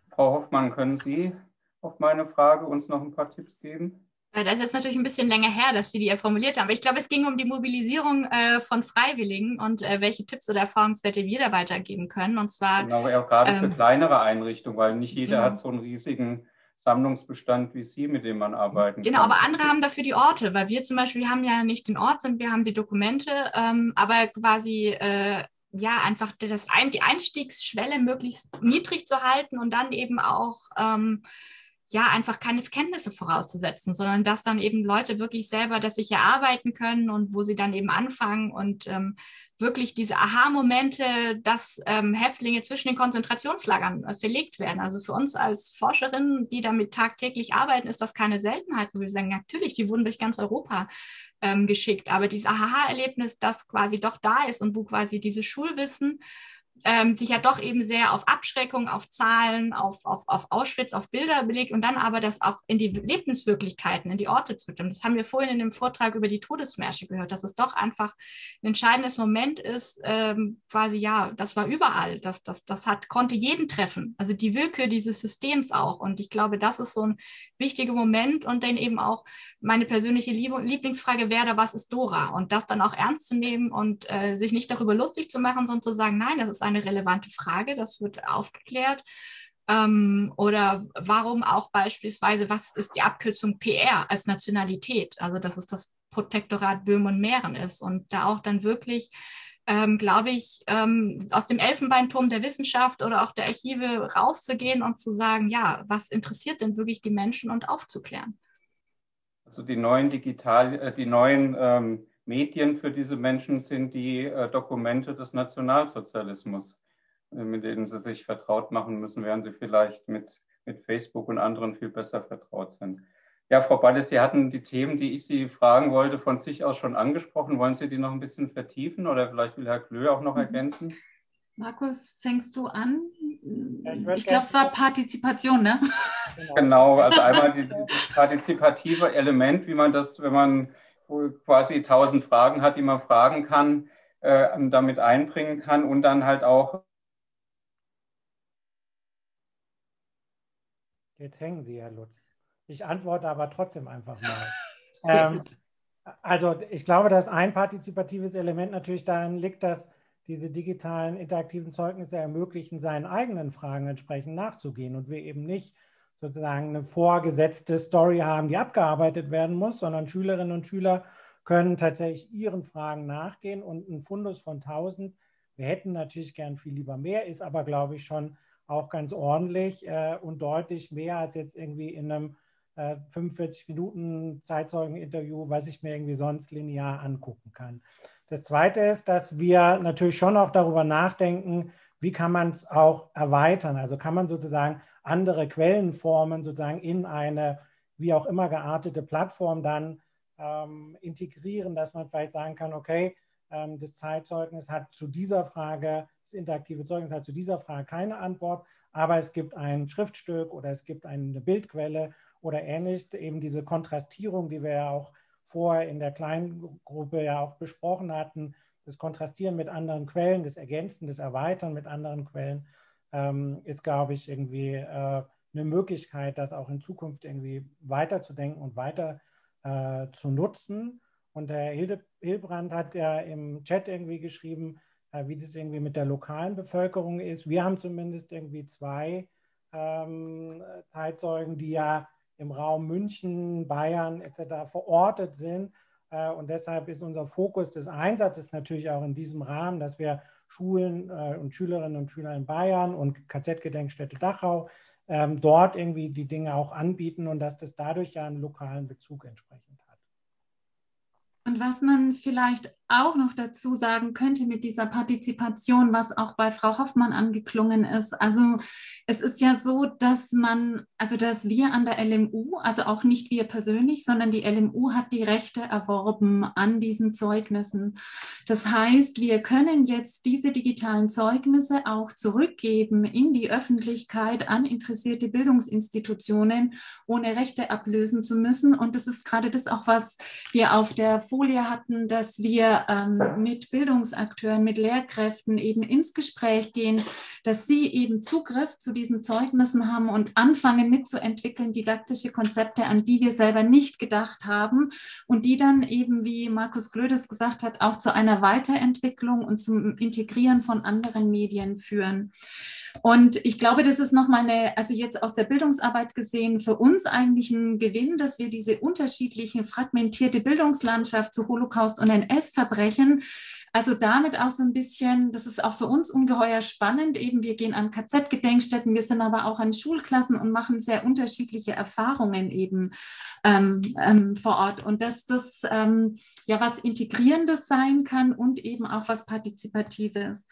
Speaker 1: Frau Hoffmann, können Sie auf meine Frage uns noch ein paar Tipps geben?
Speaker 5: Das ist jetzt natürlich ein bisschen länger her, dass Sie die ja formuliert haben. Aber ich glaube, es ging um die Mobilisierung von Freiwilligen und welche Tipps oder Erfahrungswerte wir da weitergeben können. Und zwar
Speaker 1: genau, auch gerade für kleinere Einrichtungen, weil nicht jeder
Speaker 5: genau.
Speaker 1: hat so einen riesigen Sammlungsbestand wie Sie, mit dem man arbeiten kann.
Speaker 5: Genau, aber andere haben dafür die Orte, weil wir zum Beispiel haben ja nicht den Ort, sondern wir haben die Dokumente, aber quasi ja einfach die Einstiegsschwelle möglichst niedrig zu halten und dann eben auch ja, einfach keine Kenntnisse vorauszusetzen, sondern dass dann eben Leute wirklich selber das sich erarbeiten können und wo sie dann eben anfangen und wirklich diese Aha-Momente, dass Häftlinge zwischen den Konzentrationslagern verlegt werden. Also für uns als Forscherinnen, die damit tagtäglich arbeiten, ist das keine Seltenheit, wo wir sagen, natürlich, die wurden durch ganz Europa geschickt, aber dieses Aha-Erlebnis, das quasi doch da ist und wo quasi dieses Schulwissen sich ja doch eben sehr auf Abschreckung, auf Zahlen, auf Auschwitz, auf Bilder belegt und dann aber das auch in die Lebenswirklichkeiten, in die Orte zurücknimmt. Das haben wir vorhin in dem Vortrag über die Todesmärsche gehört, dass es doch einfach ein entscheidendes Moment ist, quasi ja, das war überall, das konnte jeden treffen, also die Willkür dieses Systems auch und ich glaube, das ist so ein wichtiger Moment und dann eben auch meine persönliche Lieblingsfrage wäre, was ist Dora? Und das dann auch ernst zu nehmen und sich nicht darüber lustig zu machen, sondern zu sagen, nein, das ist eine relevante Frage, das wird aufgeklärt. Oder warum auch beispielsweise, was ist die Abkürzung PR als Nationalität? Also, dass es das Protektorat Böhmen und Mähren ist und da auch dann wirklich, glaube ich, aus dem Elfenbeinturm der Wissenschaft oder auch der Archive rauszugehen und zu sagen, ja, was interessiert denn wirklich die Menschen und aufzuklären?
Speaker 1: Also die neuen Medien für diese Menschen sind die Dokumente des Nationalsozialismus, mit denen sie sich vertraut machen müssen, während sie vielleicht mit Facebook und anderen viel besser vertraut sind. Ja, Frau Balles, Sie hatten die Themen, die ich Sie fragen wollte, von sich aus schon angesprochen. Wollen Sie die noch ein bisschen vertiefen oder vielleicht will Herr Klö auch noch ergänzen?
Speaker 3: Markus, fängst du an? Ich glaube, es war Partizipation, ne?
Speaker 1: Genau, also einmal das partizipative Element, wie man das, wenn man quasi 1000 Fragen hat, die man fragen kann, damit einbringen kann und dann halt auch.
Speaker 4: Jetzt hängen Sie, Herr Lutz. Ich antworte aber trotzdem einfach mal. Also ich glaube, dass ein partizipatives Element natürlich darin liegt, dass diese digitalen interaktiven Zeugnisse ermöglichen, seinen eigenen Fragen entsprechend nachzugehen und wir eben nicht sozusagen eine vorgesetzte Story haben, die abgearbeitet werden muss, sondern Schülerinnen und Schüler können tatsächlich ihren Fragen nachgehen und ein Fundus von 1000, wir hätten natürlich gern viel lieber mehr, ist aber, glaube ich, schon auch ganz ordentlich und deutlich mehr als jetzt irgendwie in einem 45 Minuten Zeitzeugeninterview, was ich mir irgendwie sonst linear angucken kann. Das Zweite ist, dass wir natürlich schon auch darüber nachdenken, wie kann man es auch erweitern? Also kann man sozusagen andere Quellenformen sozusagen in eine wie auch immer geartete Plattform dann integrieren, dass man vielleicht sagen kann, okay, das Zeitzeugnis hat zu dieser Frage, das interaktive Zeugnis hat zu dieser Frage keine Antwort, aber es gibt ein Schriftstück oder es gibt eine Bildquelle oder ähnlich, eben diese Kontrastierung, die wir ja auch vorher in der kleinen Gruppe ja auch besprochen hatten, das Kontrastieren mit anderen Quellen, das Ergänzen, das Erweitern mit anderen Quellen, ist, glaube ich, irgendwie eine Möglichkeit, das auch in Zukunft irgendwie weiterzudenken und weiter zu nutzen. Und der Hilbrand hat ja im Chat irgendwie geschrieben, wie das irgendwie mit der lokalen Bevölkerung ist. Wir haben zumindest irgendwie 2 Zeitzeugen, die ja im Raum München, Bayern etc. verortet sind. Und deshalb ist unser Fokus des Einsatzes natürlich auch in diesem Rahmen, dass wir Schulen und Schülerinnen und Schüler in Bayern und KZ-Gedenkstätte Dachau dort irgendwie die Dinge auch anbieten und dass das dadurch ja einen lokalen Bezug entsprechend hat.
Speaker 3: Und was man vielleicht auch noch dazu sagen könnte mit dieser Partizipation, was auch bei Frau Hoffmann angeklungen ist. Also es ist ja so, dass wir an der LMU, also auch nicht wir persönlich, sondern die LMU hat die Rechte erworben an diesen Zeugnissen. Das heißt, wir können jetzt diese digitalen Zeugnisse auch zurückgeben in die Öffentlichkeit an interessierte Bildungsinstitutionen, ohne Rechte ablösen zu müssen. Und das ist gerade das auch, was wir auf der Folie hatten, dass wir mit Bildungsakteuren, mit Lehrkräften eben ins Gespräch gehen, dass sie eben Zugriff zu diesen Zeugnissen haben und anfangen mitzuentwickeln, didaktische Konzepte, an die wir selber nicht gedacht haben und die dann eben, wie Markus Glödes gesagt hat, auch zu einer Weiterentwicklung und zum Integrieren von anderen Medien führen. Und ich glaube, das ist nochmal also jetzt aus der Bildungsarbeit gesehen, für uns eigentlich ein Gewinn, dass wir diese unterschiedliche fragmentierte Bildungslandschaft zu Holocaust und NS-Verbrechen, also damit auch so ein bisschen, das ist auch für uns ungeheuer spannend, eben wir gehen an KZ-Gedenkstätten, wir sind aber auch an Schulklassen und machen sehr unterschiedliche Erfahrungen eben vor Ort. Und dass das ja was Integrierendes sein kann und eben auch was Partizipatives.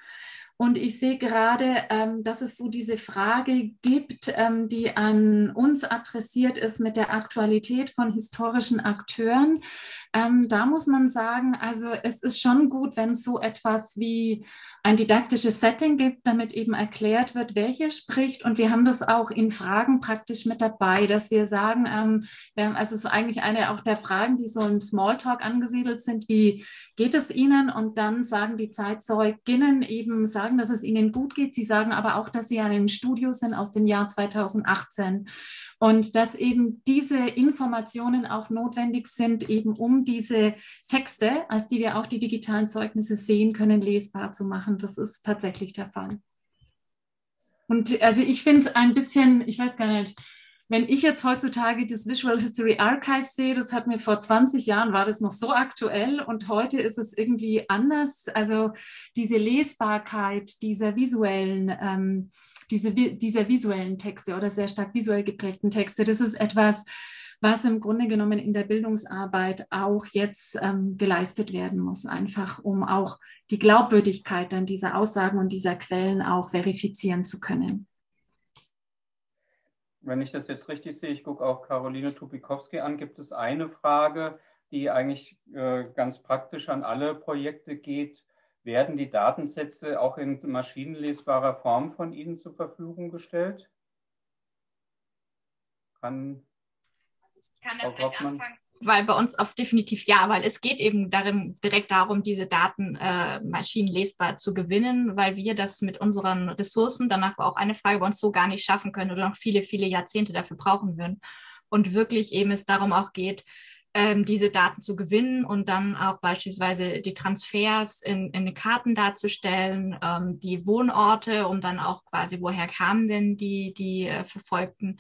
Speaker 3: Und ich sehe gerade, dass es so diese Frage gibt, die an uns adressiert ist mit der Aktualität von historischen Akteuren. Da muss man sagen, also es ist schon gut, wenn es so etwas wie ein didaktisches Setting gibt, damit eben erklärt wird, wer hier spricht. Und wir haben das auch in Fragen praktisch mit dabei, dass wir sagen, also es ist eigentlich eine auch der Fragen, die so im Smalltalk angesiedelt sind, wie geht es Ihnen? Und dann sagen die Zeitzeuginnen eben, sagen, dass es ihnen gut geht. Sie sagen aber auch, dass sie in einem Studio sind aus dem Jahr 2018. Und dass eben diese Informationen auch notwendig sind, eben um diese Texte, als die wir auch die digitalen Zeugnisse sehen können, lesbar zu machen. Das ist tatsächlich der Fall. Und also ich finde es ein bisschen, ich weiß gar nicht, wenn ich jetzt heutzutage das Visual History Archive sehe, das hat mir vor 20 Jahren, war das noch so aktuell und heute ist es irgendwie anders. Also diese Lesbarkeit dieser visuellen Texte oder sehr stark visuell geprägten Texte, das ist etwas, was im Grunde genommen in der Bildungsarbeit auch jetzt geleistet werden muss, einfach um auch die Glaubwürdigkeit dann dieser Aussagen und dieser Quellen auch verifizieren zu können.
Speaker 1: Wenn ich das jetzt richtig sehe, ich gucke auch Caroline Tupikowski an, gibt es eine Frage, die eigentlich ganz praktisch an alle Projekte geht. Werden die Datensätze auch in maschinenlesbarer Form von Ihnen zur Verfügung gestellt?
Speaker 5: Ich kann da vielleicht anfangen, weil bei uns oft definitiv ja, weil es geht eben direkt darum, diese Daten maschinenlesbar zu gewinnen, weil wir das mit unseren Ressourcen, danach war auch eine Frage, bei uns so gar nicht schaffen können oder noch viele, viele Jahrzehnte dafür brauchen würden. Und wirklich eben es darum auch geht, diese Daten zu gewinnen und dann auch beispielsweise die Transfers in den Karten darzustellen, die Wohnorte und dann auch quasi, woher kamen denn die Verfolgten.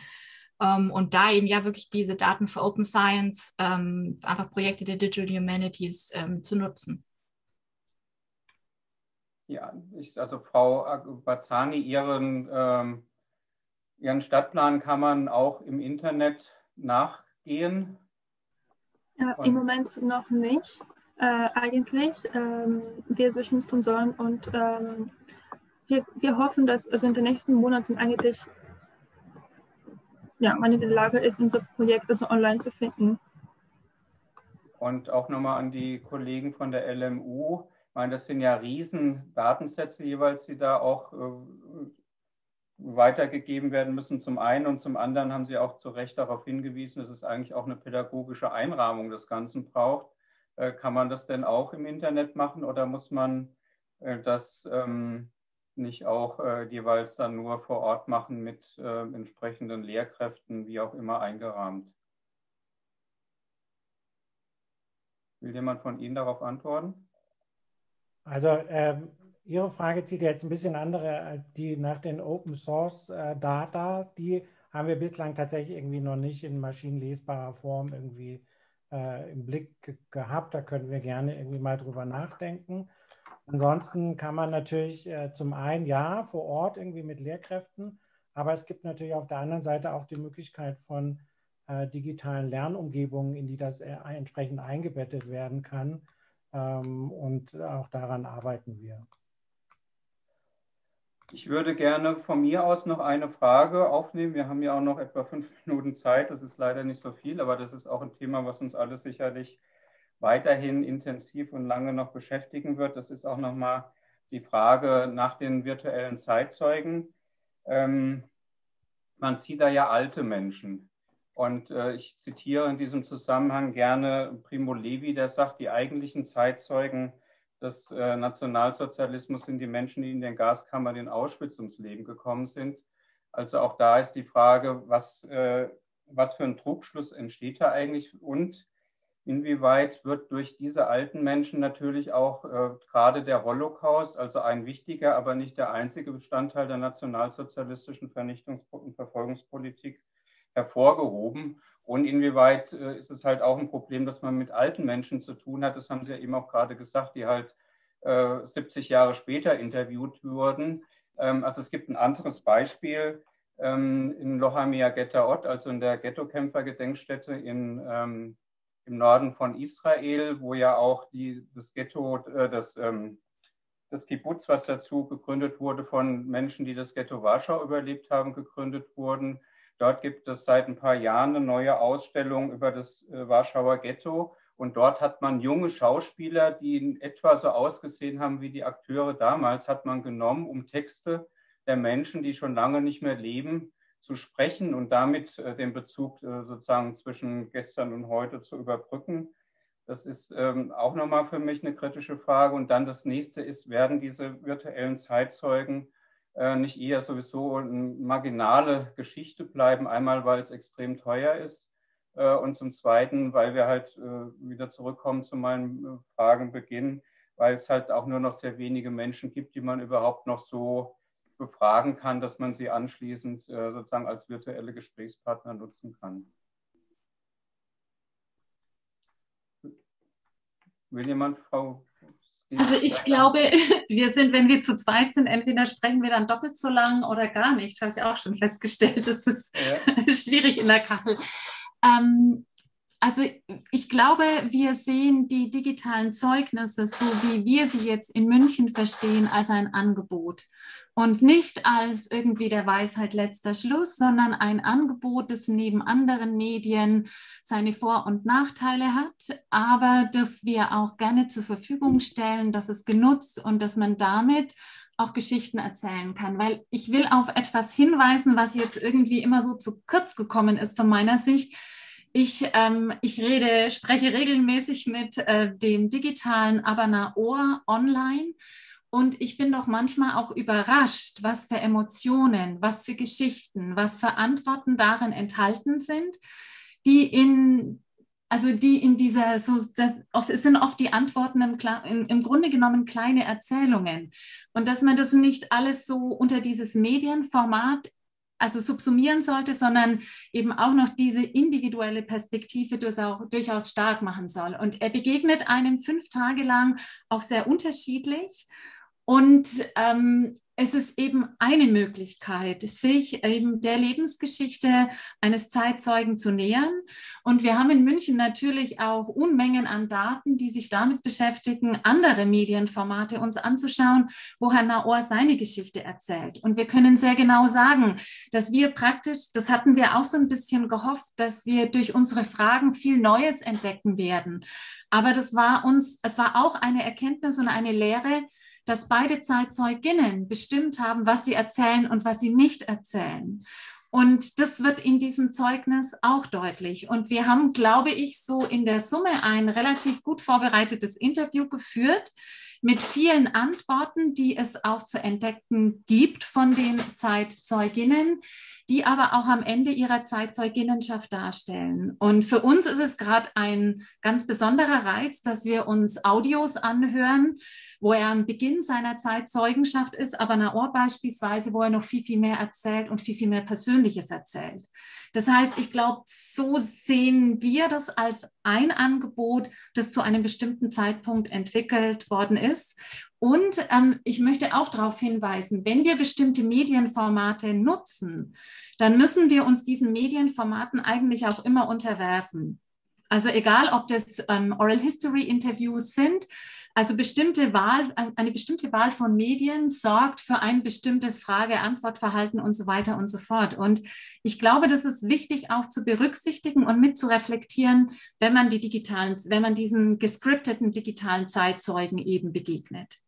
Speaker 5: Und da eben ja wirklich diese Daten für Open Science, einfach Projekte der Digital Humanities zu nutzen.
Speaker 1: Ja, also Frau Bazzani, Ihren Stadtplan kann man auch im Internet nachgehen?
Speaker 2: Im Moment noch nicht, eigentlich. Wir suchen Sponsoren und wir hoffen, dass also in den nächsten Monaten eigentlich man in der Lage ist, unser Projekt also online zu finden.
Speaker 1: Und auch nochmal an die Kollegen von der LMU. Ich meine, das sind ja riesen Datensätze jeweils, die da auch weitergegeben werden müssen zum einen. Und zum anderen haben Sie auch zu Recht darauf hingewiesen, dass es eigentlich auch eine pädagogische Einrahmung des Ganzen braucht. Kann man das denn auch im Internet machen oder muss man das nicht auch jeweils dann nur vor Ort machen mit entsprechenden Lehrkräften, wie auch immer eingerahmt? Will jemand von Ihnen darauf antworten?
Speaker 4: Also Ihre Frage zieht jetzt ein bisschen andere als die nach den Open Source Data. Die haben wir bislang tatsächlich irgendwie noch nicht in maschinenlesbarer Form irgendwie im Blick gehabt. Da können wir gerne irgendwie mal drüber nachdenken. Ansonsten kann man natürlich zum einen vor Ort irgendwie mit Lehrkräften, aber es gibt natürlich auf der anderen Seite auch die Möglichkeit von digitalen Lernumgebungen, in die das entsprechend eingebettet werden kann. und auch daran arbeiten wir.
Speaker 1: Ich würde gerne von mir aus noch eine Frage aufnehmen. Wir haben ja auch noch etwa 5 Minuten Zeit. Das ist leider nicht so viel, aber das ist auch ein Thema, was uns alle sicherlich weiterhin intensiv und lange noch beschäftigen wird. Das ist auch nochmal die Frage nach den virtuellen Zeitzeugen. Man sieht da ja alte Menschen. Und ich zitiere in diesem Zusammenhang gerne Primo Levi, der sagt, die eigentlichen Zeitzeugen des Nationalsozialismus sind die Menschen, die in den Gaskammern in Auschwitz ums Leben gekommen sind. Also auch da ist die Frage, was für ein Trugschluss entsteht da eigentlich und inwieweit wird durch diese alten Menschen natürlich auch gerade der Holocaust, also ein wichtiger, aber nicht der einzige Bestandteil der nationalsozialistischen Vernichtungs- und Verfolgungspolitik hervorgehoben. Und inwieweit ist es halt auch ein Problem, dass man mit alten Menschen zu tun hat, das haben Sie ja eben auch gerade gesagt, die halt 70 Jahre später interviewt wurden. Also es gibt ein anderes Beispiel in Lohamia Getaot, also in der Ghetto-Kämpfer-Gedenkstätte im Norden von Israel, wo ja auch das Ghetto, das Kibbutz, was dazu gegründet wurde von Menschen, die das Ghetto Warschau überlebt haben, gegründet wurden. Dort gibt es seit ein paar Jahren eine neue Ausstellung über das Warschauer Ghetto. Und dort hat man junge Schauspieler, die in etwa so ausgesehen haben wie die Akteure damals, hat man genommen, um Texte der Menschen, die schon lange nicht mehr leben, zu sprechen und damit den Bezug sozusagen zwischen gestern und heute zu überbrücken. Das ist auch nochmal für mich eine kritische Frage. Und dann das nächste ist, werden diese virtuellen Zeitzeugen nicht eher sowieso eine marginale Geschichte bleiben, einmal weil es extrem teuer ist und zum Zweiten, weil wir halt wieder zurückkommen zu meinem Fragenbeginn, weil es halt auch nur noch sehr wenige Menschen gibt, die man überhaupt noch so befragen kann, dass man sie anschließend sozusagen als virtuelle Gesprächspartner nutzen kann. Will jemand, Frau?
Speaker 3: Also ich glaube, wir sind, wenn wir zu zweit sind, entweder sprechen wir dann doppelt so lang oder gar nicht. Habe ich auch schon festgestellt. Das ist schwierig in der Kachel. Also ich glaube, wir sehen die digitalen Zeugnisse, so wie wir sie jetzt in München verstehen, als ein Angebot. Und nicht als irgendwie der Weisheit letzter Schluss, sondern ein Angebot, das neben anderen Medien seine Vor- und Nachteile hat, aber das wir auch gerne zur Verfügung stellen, dass es genutzt und dass man damit auch Geschichten erzählen kann. Weil ich will auf etwas hinweisen, was jetzt irgendwie immer so zu kurz gekommen ist von meiner Sicht. Ich spreche regelmäßig mit dem digitalen Abba Naor online. Und ich bin doch manchmal auch überrascht, was für Emotionen, was für Geschichten, was für Antworten darin enthalten sind, die in dieser, es sind oft die Antworten im Grunde genommen kleine Erzählungen. Und dass man das nicht alles so unter dieses Medienformat subsumieren sollte, sondern eben auch noch diese individuelle Perspektive durchaus stark machen soll. Und er begegnet einem 5 Tage lang auch sehr unterschiedlich. Und es ist eben eine Möglichkeit, sich eben der Lebensgeschichte eines Zeitzeugen zu nähern. Und wir haben in München natürlich auch Unmengen an Daten, die sich damit beschäftigen, andere Medienformate uns anzuschauen, wo Herr Naor seine Geschichte erzählt. Und wir können sehr genau sagen, dass wir praktisch, das hatten wir auch so ein bisschen gehofft, dass wir durch unsere Fragen viel Neues entdecken werden. Aber es war auch eine Erkenntnis und eine Lehre, dass beide Zeitzeuginnen bestimmt haben, was sie erzählen und was sie nicht erzählen. Und das wird in diesem Zeugnis auch deutlich. Und wir haben, glaube ich, so in der Summe ein relativ gut vorbereitetes Interview geführt mit vielen Antworten, die es auch zu entdecken gibt von den Zeitzeuginnen, die aber auch am Ende ihrer Zeitzeuginnenschaft darstellen. Und für uns ist es gerade ein ganz besonderer Reiz, dass wir uns Audios anhören, wo er am Beginn seiner Zeitzeugenschaft ist, aber Naor beispielsweise, wo er noch viel, viel mehr erzählt und viel, viel mehr Persönliches erzählt. Das heißt, ich glaube, so sehen wir das als ein Angebot, das zu einem bestimmten Zeitpunkt entwickelt worden ist. Und ich möchte auch darauf hinweisen, wenn wir bestimmte Medienformate nutzen, dann müssen wir uns diesen Medienformaten eigentlich auch immer unterwerfen. Also egal, ob das Oral History Interviews sind, also eine bestimmte Wahl von Medien sorgt für ein bestimmtes Frage-Antwort-Verhalten und so weiter und so fort. Und ich glaube, das ist wichtig auch zu berücksichtigen und mit zu reflektieren, wenn man diesen gescripteten digitalen Zeitzeugen eben begegnet.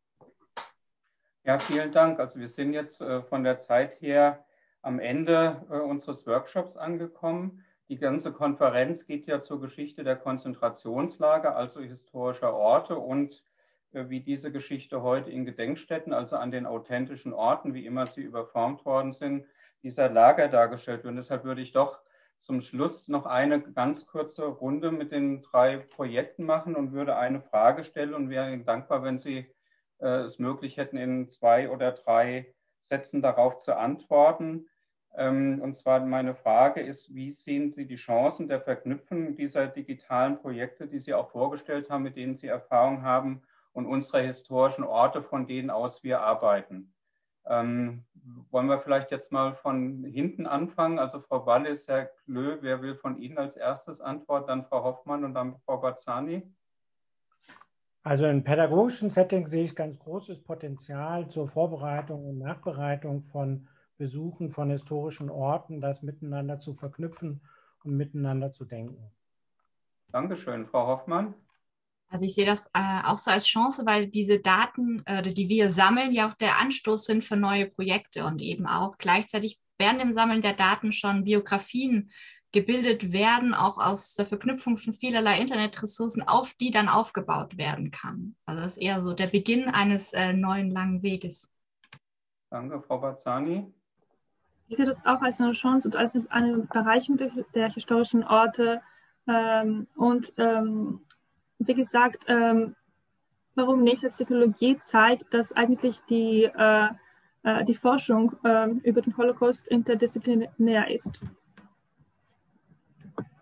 Speaker 1: Ja, vielen Dank. Also wir sind jetzt von der Zeit her am Ende unseres Workshops angekommen. Die ganze Konferenz geht ja zur Geschichte der Konzentrationslager, also historischer Orte und wie diese Geschichte heute in Gedenkstätten, also an den authentischen Orten, wie immer sie überformt worden sind, dieser Lager dargestellt wird. Und deshalb würde ich doch zum Schluss noch eine ganz kurze Runde mit den 3 Projekten machen und würde eine Frage stellen und wäre Ihnen dankbar, wenn Sie es möglich hätten, in 2 oder 3 Sätzen darauf zu antworten. Und zwar meine Frage ist, wie sehen Sie die Chancen der Verknüpfung dieser digitalen Projekte, die Sie auch vorgestellt haben, mit denen Sie Erfahrung haben, und unserer historischen Orte, von denen aus wir arbeiten? Wollen wir vielleicht jetzt mal von hinten anfangen? Also Frau Wallis, Herr Klö, wer will von Ihnen als erstes antworten? Dann Frau Hoffmann und dann Frau Barzani.
Speaker 4: Also in pädagogischen Settings sehe ich ganz großes Potenzial zur Vorbereitung und Nachbereitung von Besuchen von historischen Orten, das miteinander zu verknüpfen und miteinander zu denken.
Speaker 1: Dankeschön. Frau Hoffmann?
Speaker 5: Also ich sehe das auch so als Chance, weil diese Daten, die wir sammeln, ja auch der Anstoß sind für neue Projekte und eben auch gleichzeitig während dem Sammeln der Daten schon Biografien gebildet werden, auch aus der Verknüpfung von vielerlei Internetressourcen, auf die dann aufgebaut werden kann. Also das ist eher so der Beginn eines neuen langen Weges.
Speaker 1: Danke, Frau Barzani.
Speaker 2: Ich sehe das auch als eine Chance und als eine Bereicherung der historischen Orte wie gesagt, warum nicht, dass Technologie zeigt, dass eigentlich die Forschung über den Holocaust interdisziplinär ist.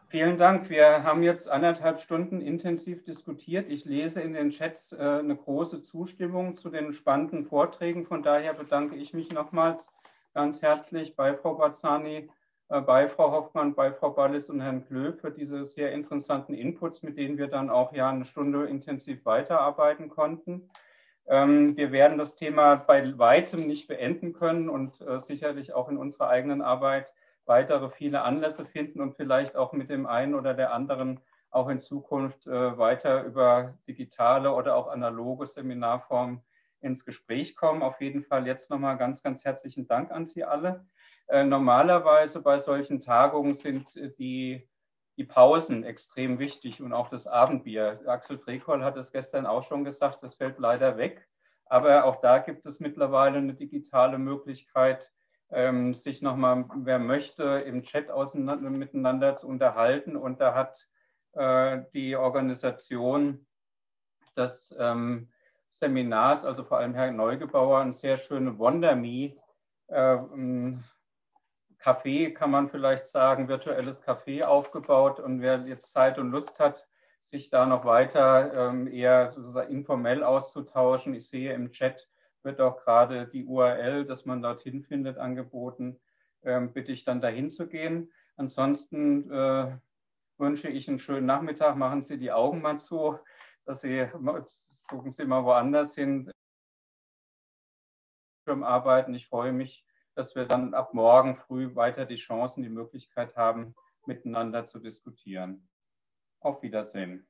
Speaker 1: Vielen Dank. Wir haben jetzt 1,5 Stunden intensiv diskutiert. Ich lese in den Chats eine große Zustimmung zu den spannenden Vorträgen. Von daher bedanke ich mich nochmals ganz herzlich bei Frau Barzani, bei Frau Hoffmann, bei Frau Wallis und Herrn Klö für diese sehr interessanten Inputs, mit denen wir dann auch ja eine Stunde intensiv weiterarbeiten konnten. Wir werden das Thema bei weitem nicht beenden können und sicherlich auch in unserer eigenen Arbeit weitere viele Anlässe finden und vielleicht auch mit dem einen oder der anderen auch in Zukunft weiter über digitale oder auch analoge Seminarformen ins Gespräch kommen. Auf jeden Fall jetzt nochmal ganz, ganz herzlichen Dank an Sie alle. Normalerweise bei solchen Tagungen sind die Pausen extrem wichtig und auch das Abendbier. Axel Drekoll hat es gestern auch schon gesagt, das fällt leider weg. Aber auch da gibt es mittlerweile eine digitale Möglichkeit, sich nochmal, wer möchte, im Chat miteinander zu unterhalten. Und da hat die Organisation des Seminars, also vor allem Herr Neugebauer, eine sehr schöne WonderMe Café, kann man vielleicht sagen, virtuelles Café aufgebaut. Und wer jetzt Zeit und Lust hat, sich da noch weiter eher sozusagen informell auszutauschen. Ich sehe im Chat wird auch gerade die URL, dass man dorthin findet, angeboten. Bitte ich dann dahin zu gehen. Ansonsten wünsche ich einen schönen Nachmittag. Machen Sie die Augen mal zu, dass Sie, suchen Sie mal woanders hin. Arbeiten. Ich freue mich, dass wir dann ab morgen früh weiter die Chancen, die Möglichkeit haben, miteinander zu diskutieren. Auf Wiedersehen.